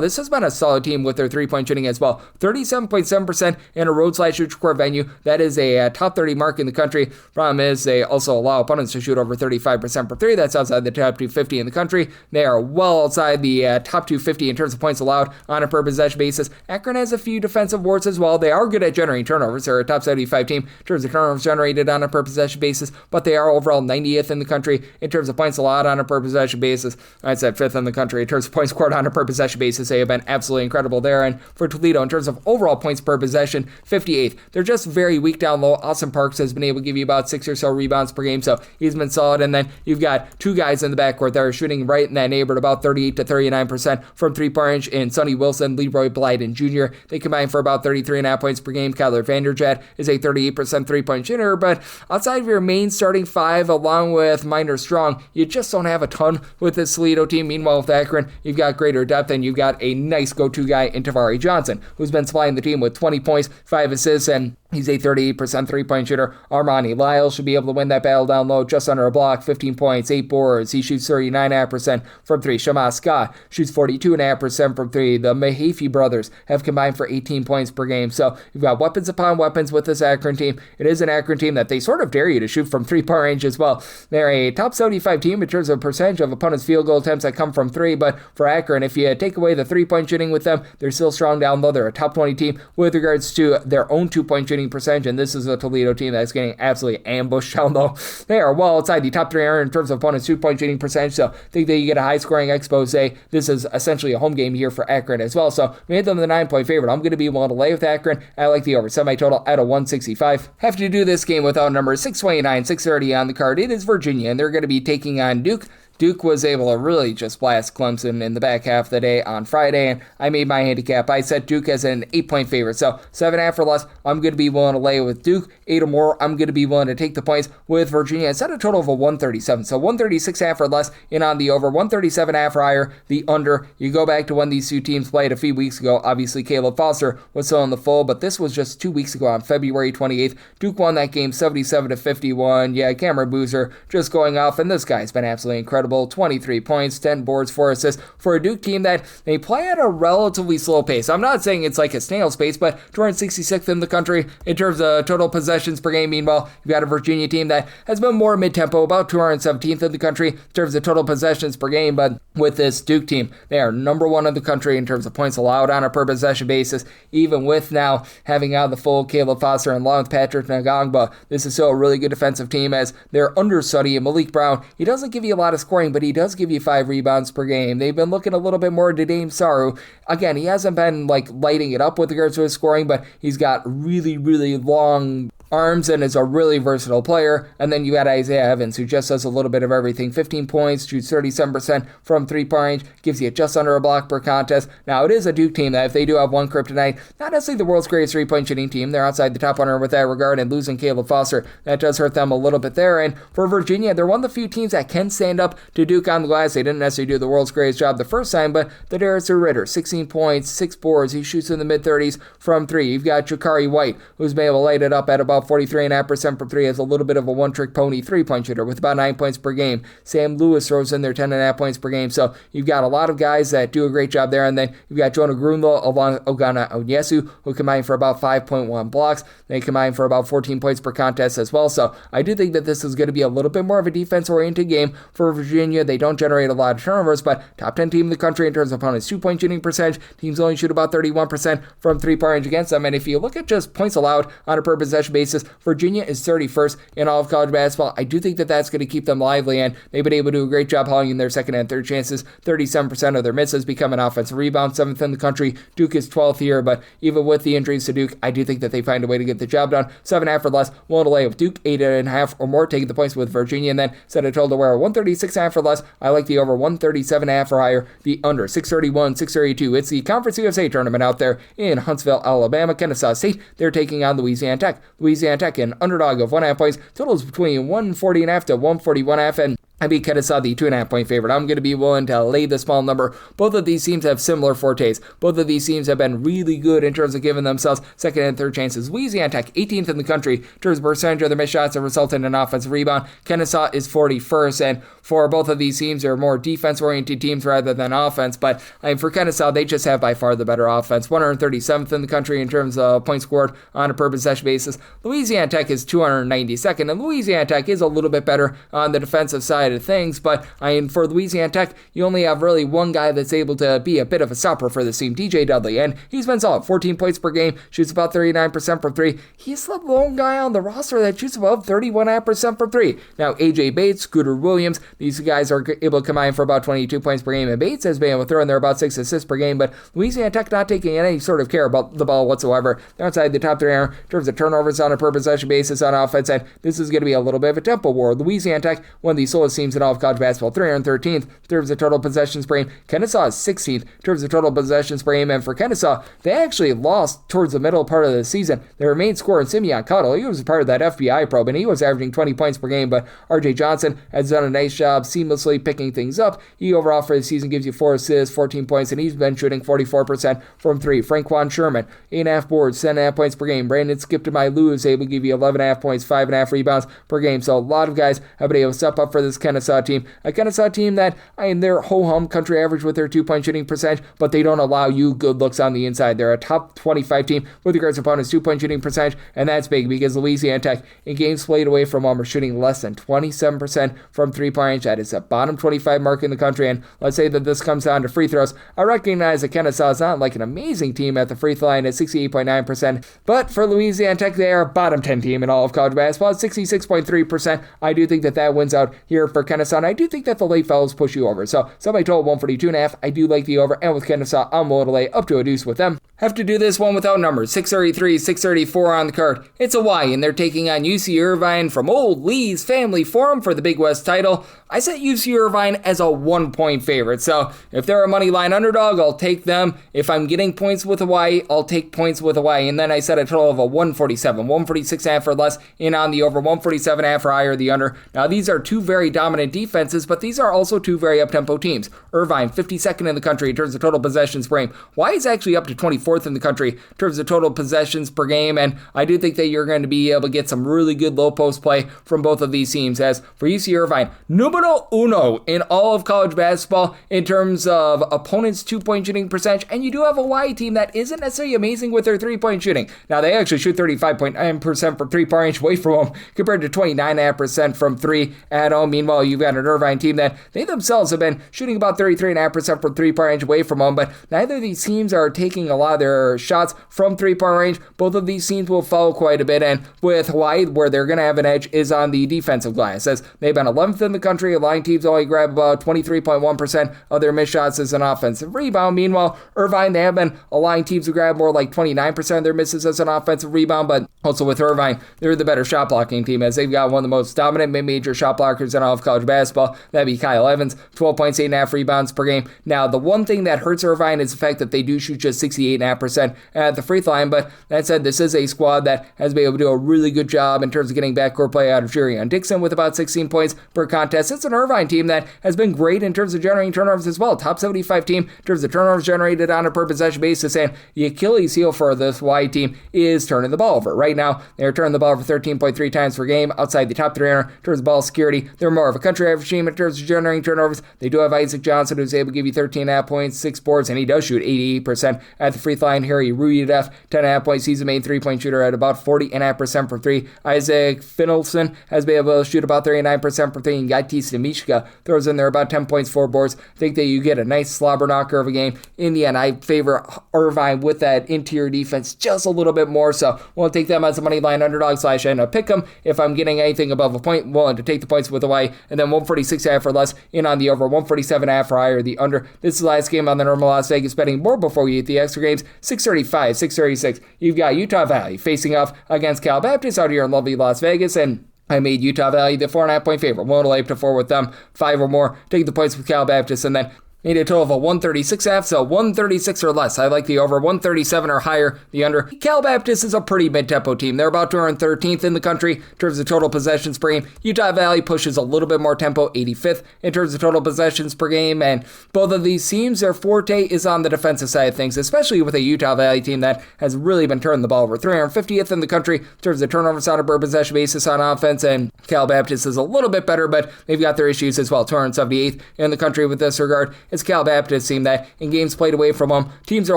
this has been a solid team with their three-point shooting as well. 37.7% in a road/neutral court venue. That is a top 30 mark in the country. Problem is, they also allow opponents to shoot over 35% per three. That's outside the top 250 in the country. They are well outside the top 250 in terms of points allowed on a per possession basis. Akron has a few defensive warts as well. They are good at generating turnovers. They're a top 75 team in terms of turnovers generated on a per possession basis, but they are overall 90th in the country in terms of points allowed on a per possession basis. I said 5th in the country in terms of points scored on a per possession basis. They have been absolutely incredible there. And for Toledo, in terms of overall points per possession, 58th. They're just very weak down low. Austin Parks has been able to give you about 6 or so rebounds per game, so he's been solid. And then you've got two guys in the backcourt that are shooting right in that neighborhood, about 38 to 39% from three-point range in Sonny Wilson, Leroy Blyden Jr. They combine for about 33.5 points per game. Kyler Vanderjagt is a 38% three-point shooter, but outside of your main starting five, along with Minor Strong, you just don't have a ton with this Toledo team. Meanwhile, with Akron, you've got greater depth, and you've got a nice go-to guy in Tavari Johnson, who's been supplying the team with 20 points, 5 assists, and he's a 38% three-point shooter. Armani Lyles should be able to win that battle down low, just under a block, 15 points, 8 boards. He shoots 39.5% from three. Shama Scott shoots 42.5% from three. The Mahaffey brothers have combined for 18 points per game. So you've got weapons upon weapons with this Akron team. It is an Akron team that they sort of dare you to shoot from three-point range as well. They're a top 75 team in terms of percentage of opponents' field goal attempts that come from three, but for Akron, if you take away the three-point shooting with them, they're still strong down low. They're a top 20 team with regards to their own two-point shooting percentage, and this is a Toledo team that's getting absolutely ambushed down low. They are well outside the top 300 in terms of opponents' two-point shooting percentage, so I think that you get a high-scoring expose. This is essentially a home game here for Akron as well, so we made them the 9-point favorite. I'm going to be willing to lay with Akron. I like the over. Semi-total at a 165. Have to do this game without number 629, 630 on the card. It is Virginia, and they're going to be taking on Duke. Duke was able to really just blast Clemson in the back half of the day on Friday, and I made my handicap. I set Duke as an 8-point favorite, so 7.5 or less, I'm going to be willing to lay with Duke. 8 or more, I'm going to be willing to take the points with Virginia. I set a total of a 137, so 136.5 or less in on the over, 137.5 or higher, the under. You go back to when these two teams played a few weeks ago. Obviously, Caleb Foster was still in the fold, but this was just 2 weeks ago on February 28th. Duke won that game 77-51. Yeah, Cameron Boozer just going off, and this guy's been absolutely incredible. 23 points, 10 boards, 4 assists for a Duke team that they play at a relatively slow pace. I'm not saying it's like a snail's pace, but 266th in the country in terms of total possessions per game. Meanwhile, you've got a Virginia team that has been more mid-tempo, about 217th in the country in terms of total possessions per game, but with this Duke team, they are number one in the country in terms of points allowed on a per possession basis, even with now having out the full Caleb Foster and along with Patrick Ngangba. This is still a really good defensive team as their understudy, Malik Brown. He doesn't give you a lot of scoring, but he does give you 5 rebounds per game. They've been looking a little bit more to Dame Saru. Again, he hasn't been like lighting it up with regards to his scoring, but he's got really, really long arms and is a really versatile player. And then you got Isaiah Evans, who just does a little bit of everything. 15 points, shoots 37% from three-point range, gives you just under a block per contest. Now, it is a Duke team that if they do have one kryptonite, not necessarily the world's greatest three-point shooting team. They're outside the top 100 with that regard, and losing Caleb Foster, that does hurt them a little bit there. And for Virginia, they're one of the few teams that can stand up to Duke on the glass. They didn't necessarily do the world's greatest job the first time, but the Darius Ritter, 16 points, 6 boards. He shoots in the mid-30s from three. You've got Jakari White, who's been able to light it up at about about 43.5% from three, has a little bit of a one-trick pony three-point shooter with about 9 points per game. Sam Lewis throws in there 10.5 points per game. So you've got a lot of guys that do a great job there. And then you've got Jonah Grunlow, Ogana Onyesu, who combine for about 5.1 blocks. They combine for about 14 points per contest as well. So I do think that this is going to be a little bit more of a defense-oriented game for Virginia. They don't generate a lot of turnovers, but top 10 team in the country in terms of opponents' two-point shooting percentage. Teams only shoot about 31% from three-point range against them. And if you look at just points allowed on a per possession basis, Virginia is 31st in all of college basketball. I do think that that's going to keep them lively, and they've been able to do a great job hauling in their second and third chances. 37% of their misses become an offensive rebound, 7th in the country. Duke is 12th here, but even with the injuries to Duke, I do think that they find a way to get the job done. 7.5 or less, willing to lay with Duke, 8.5 or more, taking the points with Virginia, and then set a total to where 136.5 or less. I like the over 137.5 or higher, the under 631, 632. It's the Conference USA tournament out there in Huntsville, Alabama. Kennesaw State, they're taking on Louisiana Tech. Louisiana Tech, an underdog of 1.5 points. Totals between 140.5 to 141.5, and I beat Kennesaw, the 2.5 point favorite. I'm going to be willing to lay the small number. Both of these teams have similar fortes. Both of these teams have been really good in terms of giving themselves second and third chances. Louisiana Tech, 18th in the country in terms of percentage of their missed shots that result in an offensive rebound. Kennesaw is 41st, and for both of these teams, they're more defense-oriented teams rather than offense. But for Kennesaw, they just have by far the better offense. 137th in the country in terms of points scored on a per possession basis. Louisiana Tech is 292nd, and Louisiana Tech is a little bit better on the defensive side of things, but for Louisiana Tech, you only have really one guy that's able to be a bit of a stopper for this team, DJ Dudley, and he's been solid. 14 points per game, shoots about 39% from three. He's the lone guy on the roster that shoots above 31.5% from three. Now, AJ Bates, Scooter Williams, these guys are able to combine for about 22 points per game, and Bates has been able to throw in there about 6 assists per game, but Louisiana Tech not taking any sort of care about the ball whatsoever. They're outside the top three in terms of turnovers on a per possession basis on offense, and this is going to be a little bit of a tempo war. Louisiana Tech, one of the slowest teams in all of college basketball, 313th in terms of total possessions per game. Kennesaw is 16th in terms of total possessions per game, and for Kennesaw, they actually lost towards the middle part of the season. Their main scorer, Simeon Cottle, he was part of that FBI probe, and he was averaging 20 points per game, but RJ Johnson has done a nice job seamlessly picking things up. He overall for the season gives you 4 assists, 14 points, and he's been shooting 44% from three. Franquan Sherman, 8.5 boards, 10.5 points per game. Brandon Skip-to-my-Lou is able to give you 11.5 points, 5.5 rebounds per game, so a lot of guys have been able to step up for this Kennesaw team. A Kennesaw team that, they're ho-hum country average with their 2-point shooting percentage, but they don't allow you good looks on the inside. They're a top 25 team with regards to opponents' 2-point shooting percentage, and that's big because Louisiana Tech, in games played away from home, are shooting less than 27% from 3-point range. That is a bottom 25 mark in the country, and let's say that this comes down to free throws. I recognize that Kennesaw is not like an amazing team at the free throw line at 68.9%, but for Louisiana Tech, they are a bottom 10 team in all of college basketball at 66.3%. I do think that that wins out here for Kennesaw, and I do think that the late fellows push you over. So somebody told 142.5. I do like the over, and with Kennesaw, I'm willing to lay up to a deuce with them. Have to do this one without numbers. 633, 634 on the card. It's Hawaii, and they're taking on UC Irvine from Old Lee's Family Forum for the Big West title. I set UC Irvine as a 1-point favorite, so if they're a money line underdog, I'll take them. If I'm getting points with Hawaii, I'll take points with Hawaii, and then I set a total of a 147, 146.5 or less, in on the over, 147.5 or higher, the under. Now, these are two very dominant defenses, but these are also two very up-tempo teams. Irvine, 52nd in the country in terms of total possessions per game. Hawaii is actually up to 24th in the country in terms of total possessions per game, and I do think that you're going to be able to get some really good low post play from both of these teams. As for UC Irvine, numero uno in all of college basketball in terms of opponents' 2-point shooting percentage, and you do have a Hawaii team that isn't necessarily amazing with their 3-point shooting. Now, they actually shoot 35.9% from 3-point range away from home compared to 29.5% from 3 at home. Meanwhile, you've got an Irvine team that they themselves have been shooting about 33.5% from 3-point range away from home, but neither of these teams are taking a lot of their shots from 3-point range. Both of these teams will foul quite a bit, and with Hawaii, where they're going to have an edge is on the defensive glass, as they've been 11th in the country. Allowing teams only grab about 23.1% of their missed shots as an offensive rebound. Meanwhile, Irvine, they have been allowing teams to grab more like 29% of their misses as an offensive rebound, but also with Irvine, they're the better shot blocking team, as they've got one of the most dominant mid-major shot blockers in all of of college basketball. That'd be Kyle Evans, 12 points, 8.5 rebounds per game. Now, the one thing that hurts Irvine is the fact that they do shoot just 68.5% at the free throw line, but that said, this is a squad that has been able to do a really good job in terms of getting backcourt play out of Jerion Dixon with about 16 points per contest. It's an Irvine team that has been great in terms of generating turnovers as well. Top 75 team in terms of turnovers generated on a per possession basis, and the Achilles heel for this Y team is turning the ball over. Right now, they're turning the ball over 13.3 times per game outside the top 300 in terms of ball security. They're more of a country average team in terms of generating turnovers. They do have Isaac Johnson, who's able to give you 13.5 points, 6 boards, and he does shoot 88% at the free throw line. Harry Ruyev, 10.5 points. He's the main three-point shooter at about 40.5% for three. Isaac Finelson has been able to shoot about 39% for three, and Gaitis Mishka throws in there about 10 points, 4 boards. I think that you get a nice slobber knocker of a game. In the end, I favor Irvine with that interior defense just a little bit more, so we'll take them as a money line underdog / end up pick them. If I'm getting anything above a point, willing to take the points with the Y, and then 146.5 or less in on the over, 147.5 or higher the under. This is the last game on the normal Las Vegas betting board before we hit the extra games. 635, 636. You've got Utah Valley facing off against Cal Baptist out here in lovely Las Vegas, and I made Utah Valley the 4.5 point favorite. Willing to lay up to 4 with them, 5 or more. Take the points with Cal Baptist, and then made a total of a 136.5, so 136 or less. I like the over. 137 or higher, the under. Cal Baptist is a pretty mid-tempo team. They're about 213th in the country in terms of total possessions per game. Utah Valley pushes a little bit more tempo, 85th in terms of total possessions per game, and both of these teams, their forte is on the defensive side of things, especially with a Utah Valley team that has really been turning the ball over. 350th in the country in terms of turnovers on a per possession basis on offense, and Cal Baptist is a little bit better, but they've got their issues as well. 278th in the country with this regard. It's Cal Baptist team that in games played away from them, teams are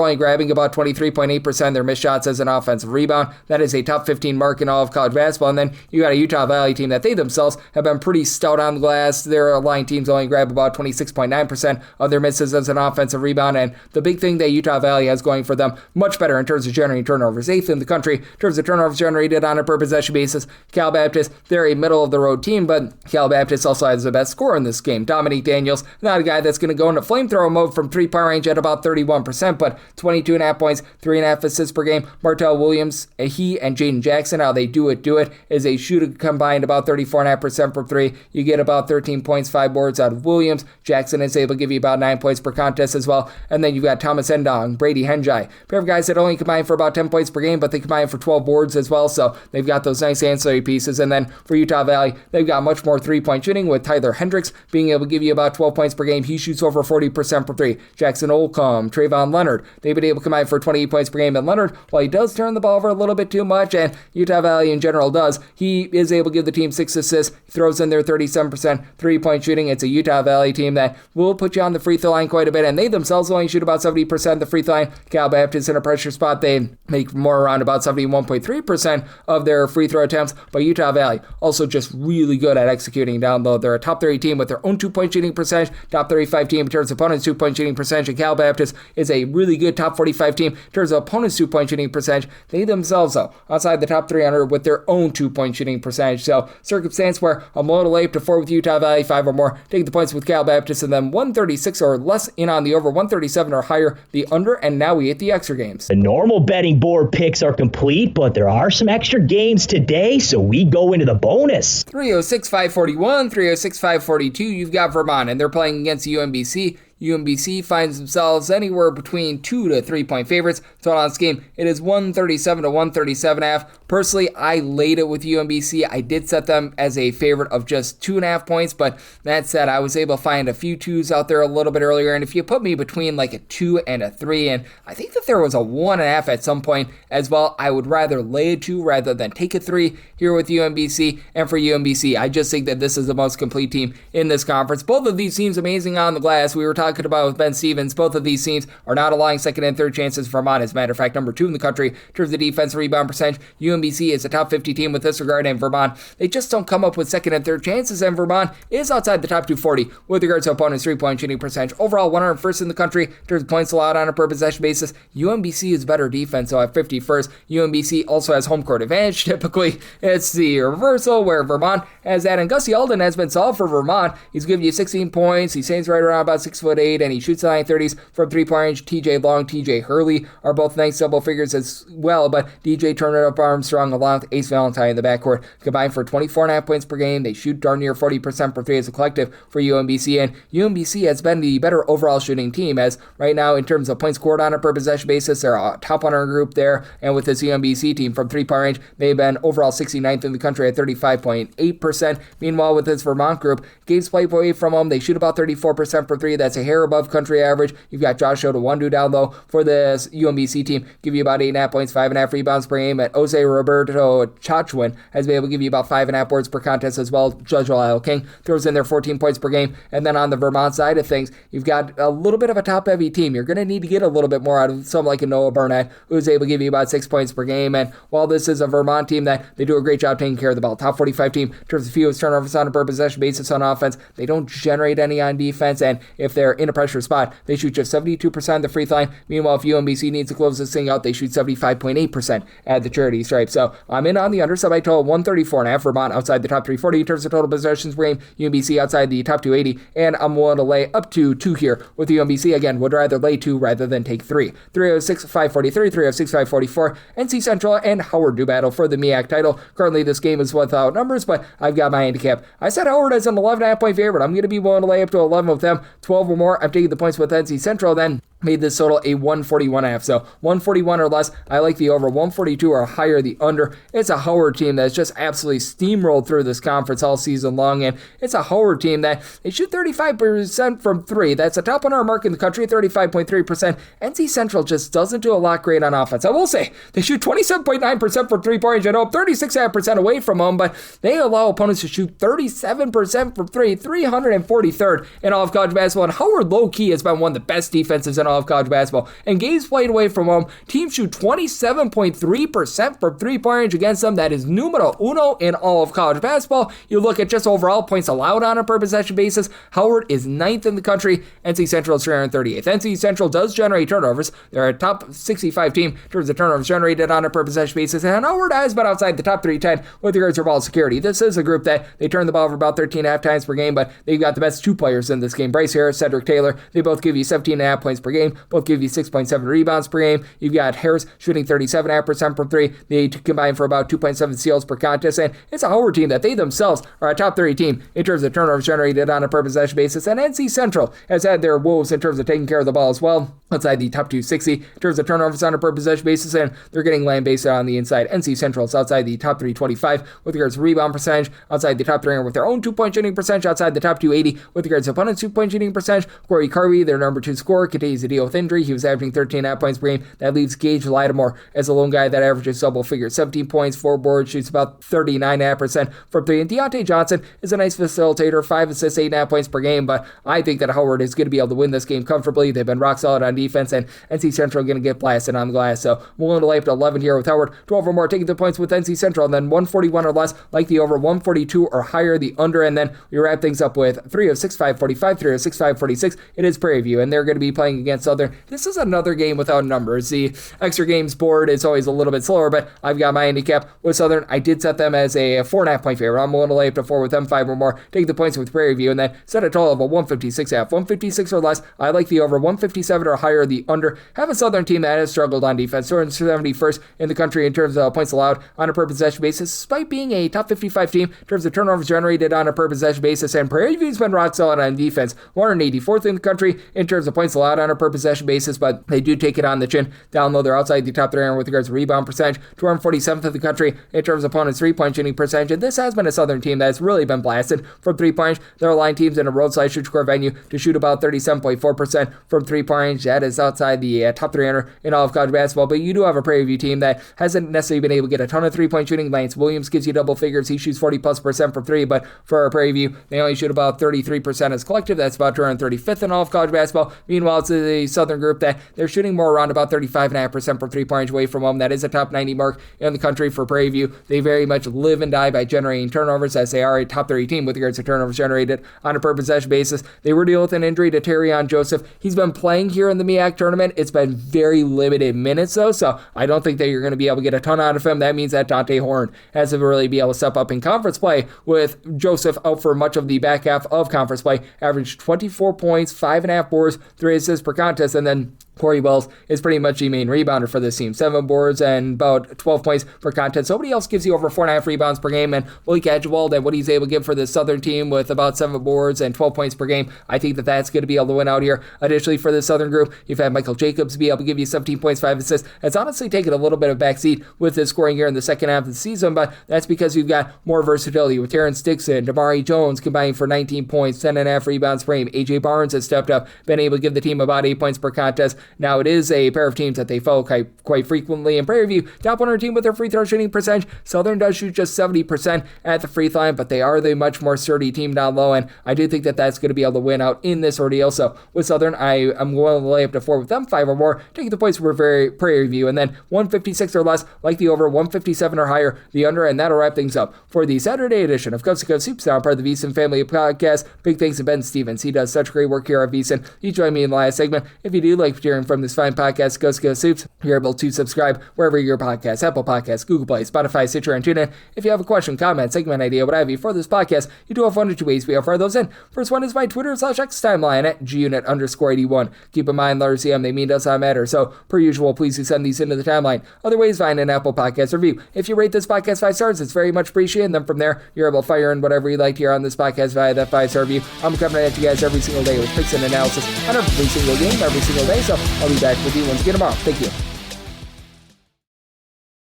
only grabbing about 23.8% of their missed shots as an offensive rebound. That is a top 15 mark in all of college basketball. And then you got a Utah Valley team that they themselves have been pretty stout on the glass. Their line teams only grab about 26.9% of their misses as an offensive rebound. And the big thing that Utah Valley has going for them, much better in terms of generating turnovers. 8th in the country in terms of turnovers generated on a per possession basis. Cal Baptist, they're a middle of the road team, but Cal Baptist also has the best scorer in this game. Dominique Daniels, not a guy that's going to go into flamethrower mode from 3-point range at about 31%, but 22.5 points, 3.5 assists per game. Martell Williams, he and Jaden Jackson, how they do it, is a shooter combined about 34.5% for 3. You get about 13 points, 5 boards out of Williams. Jackson is able to give you about 9 points per contest as well. And then you've got Thomas Endong, Brady Henjai, pair of guys that only combine for about 10 points per game, but they combine for 12 boards as well, so they've got those nice ancillary pieces. And then for Utah Valley, they've got much more 3-point shooting, with Tyler Hendricks being able to give you about 12 points per game. He shoots over 40% for 3. Jackson Olcomb, Trayvon Leonard, they've been able to combine for 28 points per game. And Leonard, while he does turn the ball over a little bit too much, and Utah Valley in general does, he is able to give the team 6 assists. He throws in their 37% 3-point shooting. It's a Utah Valley team that will put you on the free throw line quite a bit, and they themselves only shoot about 70% of the free throw line. Cal Baptist in a pressure spot, they make more around about 71.3% of their free throw attempts, but Utah Valley also just really good at executing down low. They're a top 30 team with their own 2-point shooting percentage, top 35 team in terms of opponents' 2-point shooting percentage, and Cal Baptist is a really good top 45 team in terms of opponents' 2-point shooting percentage. They themselves, though, outside the top 300 with their own 2-point shooting percentage. So, circumstance where I'm low to lay up to 4 with Utah Valley, 5 or more. Take the points with Cal Baptist, and then 136 or less in on the over, 137 or higher the under, and now we hit the extra games. The normal betting board picks are complete, but there are some extra games today, so we go into the bonus. 306-541, 306-542, you've got Vermont, and they're playing against UMBC. UMBC finds themselves anywhere between 2 to 3 point favorites. Total on this game, it is 137 to 137.5. Personally, I laid it with UMBC. I did set them as a favorite of just 2.5 points, but that said, I was able to find a few 2s out there a little bit earlier, and if you put me between like a 2 and a 3, and I think that there was a 1.5 at some point as well, I would rather lay a 2 rather than take a 3 here with UMBC. And for UMBC, I just think that this is the most complete team in this conference. Both of these teams amazing on the glass. We were talking about with Ben Stevens, both of these teams are not allowing second and third chances. Vermont, as a matter of fact, number 2 in the country in terms of defense rebound percentage. UMBC is a top 50 team with this regard, and Vermont, they just don't come up with second and third chances, and Vermont is outside the top 240 with regards to opponents' 3-point shooting percentage. Overall, 101st in the country in terms of points allowed on a per possession basis. UMBC is better defense, so at 51st. UMBC also has home court advantage. Typically, it's the reversal where Vermont has that, and Gussie Alden has been solid for Vermont. He's given you 16 points. He stands right around about 6'8", foot 8, and he shoots the 930s from 3-point range. TJ Long, TJ Hurley are both nice double figures as well, but DJ Turner up Armstrong along with Ace Valentine in the backcourt combined for 24.5 points per game. They shoot darn near 40% for 3 as a collective for UMBC, and UMBC has been the better overall shooting team, as right now in terms of points scored on a per possession basis, they're a top 100 group there, and with this UMBC team from 3-point range, they've been overall 69th in the country at 35.8%. Meanwhile, with this Vermont group, games played away from them, they shoot about 34% for 3. That's a hair above country average. You've got Josh Odowandu down low for this UMBC team, give you about 8.5 points, 5.5 rebounds per game, and Jose Roberto Chachwin has been able to give you about 5.5 boards per contest as well. Judge Lyle King throws in their 14 points per game. And then on the Vermont side of things, you've got a little bit of a top-heavy team. You're going to need to get a little bit more out of someone like a Noah Burnett, who's able to give you about 6 points per game. And while this is a Vermont team that they do a great job taking care of the ball, top 45 team in terms of fewest turnovers on a per possession basis on offense, they don't generate any on defense. And if they're in a pressure spot, they shoot just 72% of the free throw line. Meanwhile, if UMBC needs to close this thing out, they shoot 75.8% at the charity stripe. So I'm in on the under, sub by total 134.5. Vermont outside the top 340 in terms of total possessions per game. UMBC outside the top 280, and I'm willing to lay up to 2 here with the UMBC. Again, would rather lay 2 rather than take 3. 306, 543, 306, 544. NC Central and Howard do battle for the MEAC title. Currently, this game is without numbers, but I've got my handicap. I said Howard as an 11.5 point favorite. I'm going to be willing to lay up to 11 with them. 12 or more, I'm taking the points with NC Central. Then made this total a 141.5. So 141 or less, I like the over. 142 or higher, the under. It's a Howard team that's just absolutely steamrolled through this conference all season long, and it's a Howard team that they shoot 35% from 3. That's a top 100 mark in the country, 35.3%. NC Central just doesn't do a lot great on offense. I will say they shoot 27.9% from 3-point range. I know 36.5% away from home, but they allow opponents to shoot 37% from 3, 343rd in all of college basketball. And Howard low-key has been one of the best defenses in all of college basketball. And games played away from home, teams shoot 27.3% from 3-point range against them. That is numero uno in all of college basketball. You look at just overall points allowed on a per possession basis, Howard is 9th in the country. NC Central is 338th. NC Central does generate turnovers. They're a top 65 team in terms of turnovers generated on a per possession basis, and Howard has been outside the top 310 with regards to ball security. This is a group that they turn the ball over about 13.5 times per game, but they've got the best 2 players in this game. Bryce Harris, Cedric Taylor, they both give you 17.5 points per game, both give you 6.7 rebounds per game. You've got Harris shooting 37.5% from 3. They combine for about 2.7 steals per contest, and it's a Howard team that they themselves are a top 30 team in terms of turnovers generated on a per possession basis, and NC Central has had their woes in terms of taking care of the ball as well. Outside the top 260 in terms of turnovers on a per possession basis, and they're getting land-based on the inside. NC Central is outside the top 325 with regards to rebound percentage, outside the top 300 with their own 2-point shooting percentage, outside the top 280 with regards to opponent's 2-point shooting percentage. Corey Carvey, their number 2 scorer, continues to deal with injury. He was averaging 13.5 points per game. That leaves Gage Lattimore as a lone guy that averages double figures, 17 points, 4 boards, shoots about 39.5% from 3. And Deontay Johnson is a nice facilitator, 5 assists, 8.5 points per game, but I think that Howard is going to be able to win this game comfortably. They've been rock solid on defense, and NC Central going to get blasted on the glass. So I'm willing to lay up to 11 here with Howard. 12 or more, taking the points with NC Central, and then 141 or less, like the over. 142 or higher, the under. And then we wrap things up with 306, 545, 306, 546. It is Prairie View, and they're going to be playing against Southern. This is another game without numbers. The extra games board is always a little bit slower, but I've got my handicap with Southern. I did set them as a 4.5 point favorite. I'm willing to lay up to 4 with them, 5 or more, take the points with Prairie View, and then set a total of a 156.5. 156 or less, I like the over. 157 or higher, the under. Have a Southern team that has struggled on defense. 271st in the country in terms of points allowed on a per possession basis, despite being a top 55 team in terms of turnovers generated on a per possession basis. And Prairie View's been rock solid on defense. 184th in the country in terms of points allowed on a per possession basis, but they do take it on the chin. Down low, they're outside the top 300 with regards to rebound percentage. 247th in the country in terms of opponents' 3-point shooting percentage. And this has been a Southern team that's really been blasted from 3-point. They're aligned teams in a roadside shoot score venue to shoot about 37.4% from 3-point range. That is outside the top 300 in all of college basketball. But you do have a Prairie View team that hasn't necessarily been able to get a ton of 3-point shooting. Lance Williams gives you double figures. He shoots 40+% from 3, but for Prairie View, they only shoot about 33% as collective. That's about 235th in all of college basketball. Meanwhile, it's the the Southern group that they're shooting more around about 35.5% from 3-point away from home. That is a top 90 mark in the country for Prairie View. They very much live and die by generating turnovers, as they are a top 30 team with regards to turnovers generated on a per possession basis. They were dealing with an injury to Terrion Joseph. He's been playing here in the MEAC tournament. It's been very limited minutes, though, so I don't think that you're going to be able to get a ton out of him. That means that Dante Horn has to really be able to step up in conference play, with Joseph out for much of the back half of conference play. Averaged 24 points, 5.5 boards, 3 assists per contest, and then Corey Wells is pretty much the main rebounder for this team. 7 boards and about 12 points per contest. Nobody else gives you over 4.5 rebounds per game, and Malik Adjewald and what he's able to give for this Southern team with about 7 boards and 12 points per game, I think that that's going to be able to win out here. Additionally, for the Southern group, you've had Michael Jacobs be able to give you 17 points, 5 assists. It's honestly taken a little bit of backseat with his scoring here in the second half of the season, but that's because you've got more versatility with Terrence Dixon, Damari Jones combining for 19 points, 10.5 rebounds per game. AJ Barnes has stepped up, been able to give the team about 8 points per contest. Now, it is a pair of teams that they follow quite frequently. In Prairie View, top 100 team with their free throw shooting percentage. Southern does shoot just 70% at the free throw line, but they are the much more sturdy team down low, and I do think that that's going to be able to win out in this ordeal. So with Southern, I am willing to lay up to 4 with them, 5 or more, taking the points for Prairie View, and then 156 or less, like the over, 157 or higher, the under, and that'll wrap things up for the Saturday edition of Coast to Coast Hoops, now part of the VSIN family of podcasts. Big thanks to Ben Stevens. He does such great work here at VSIN. He joined me in the last segment. If you do like hearing from this fine podcast, Coast to Coast Hoops, you're able to subscribe wherever your podcasts, Apple Podcasts, Google Play, Spotify, Stitcher, and TuneIn. If you have a question, comment, segment idea, what have you for this podcast, you do have 1 or 2 ways we offer those in. First one is my Twitter/X timeline at gunit_81. Keep in mind, letters CM, they mean does not matter. So, per usual, please do send these into the timeline. Other ways, find an Apple Podcast review. If you rate this podcast 5 stars, it's very much appreciated. And then from there, you're able to fire in whatever you'd like to hear on this podcast via that 5-star review. I'm coming at you guys every single day with picks and analysis on every single game, every single day. So, I'll be back with you once again tomorrow. Thank you.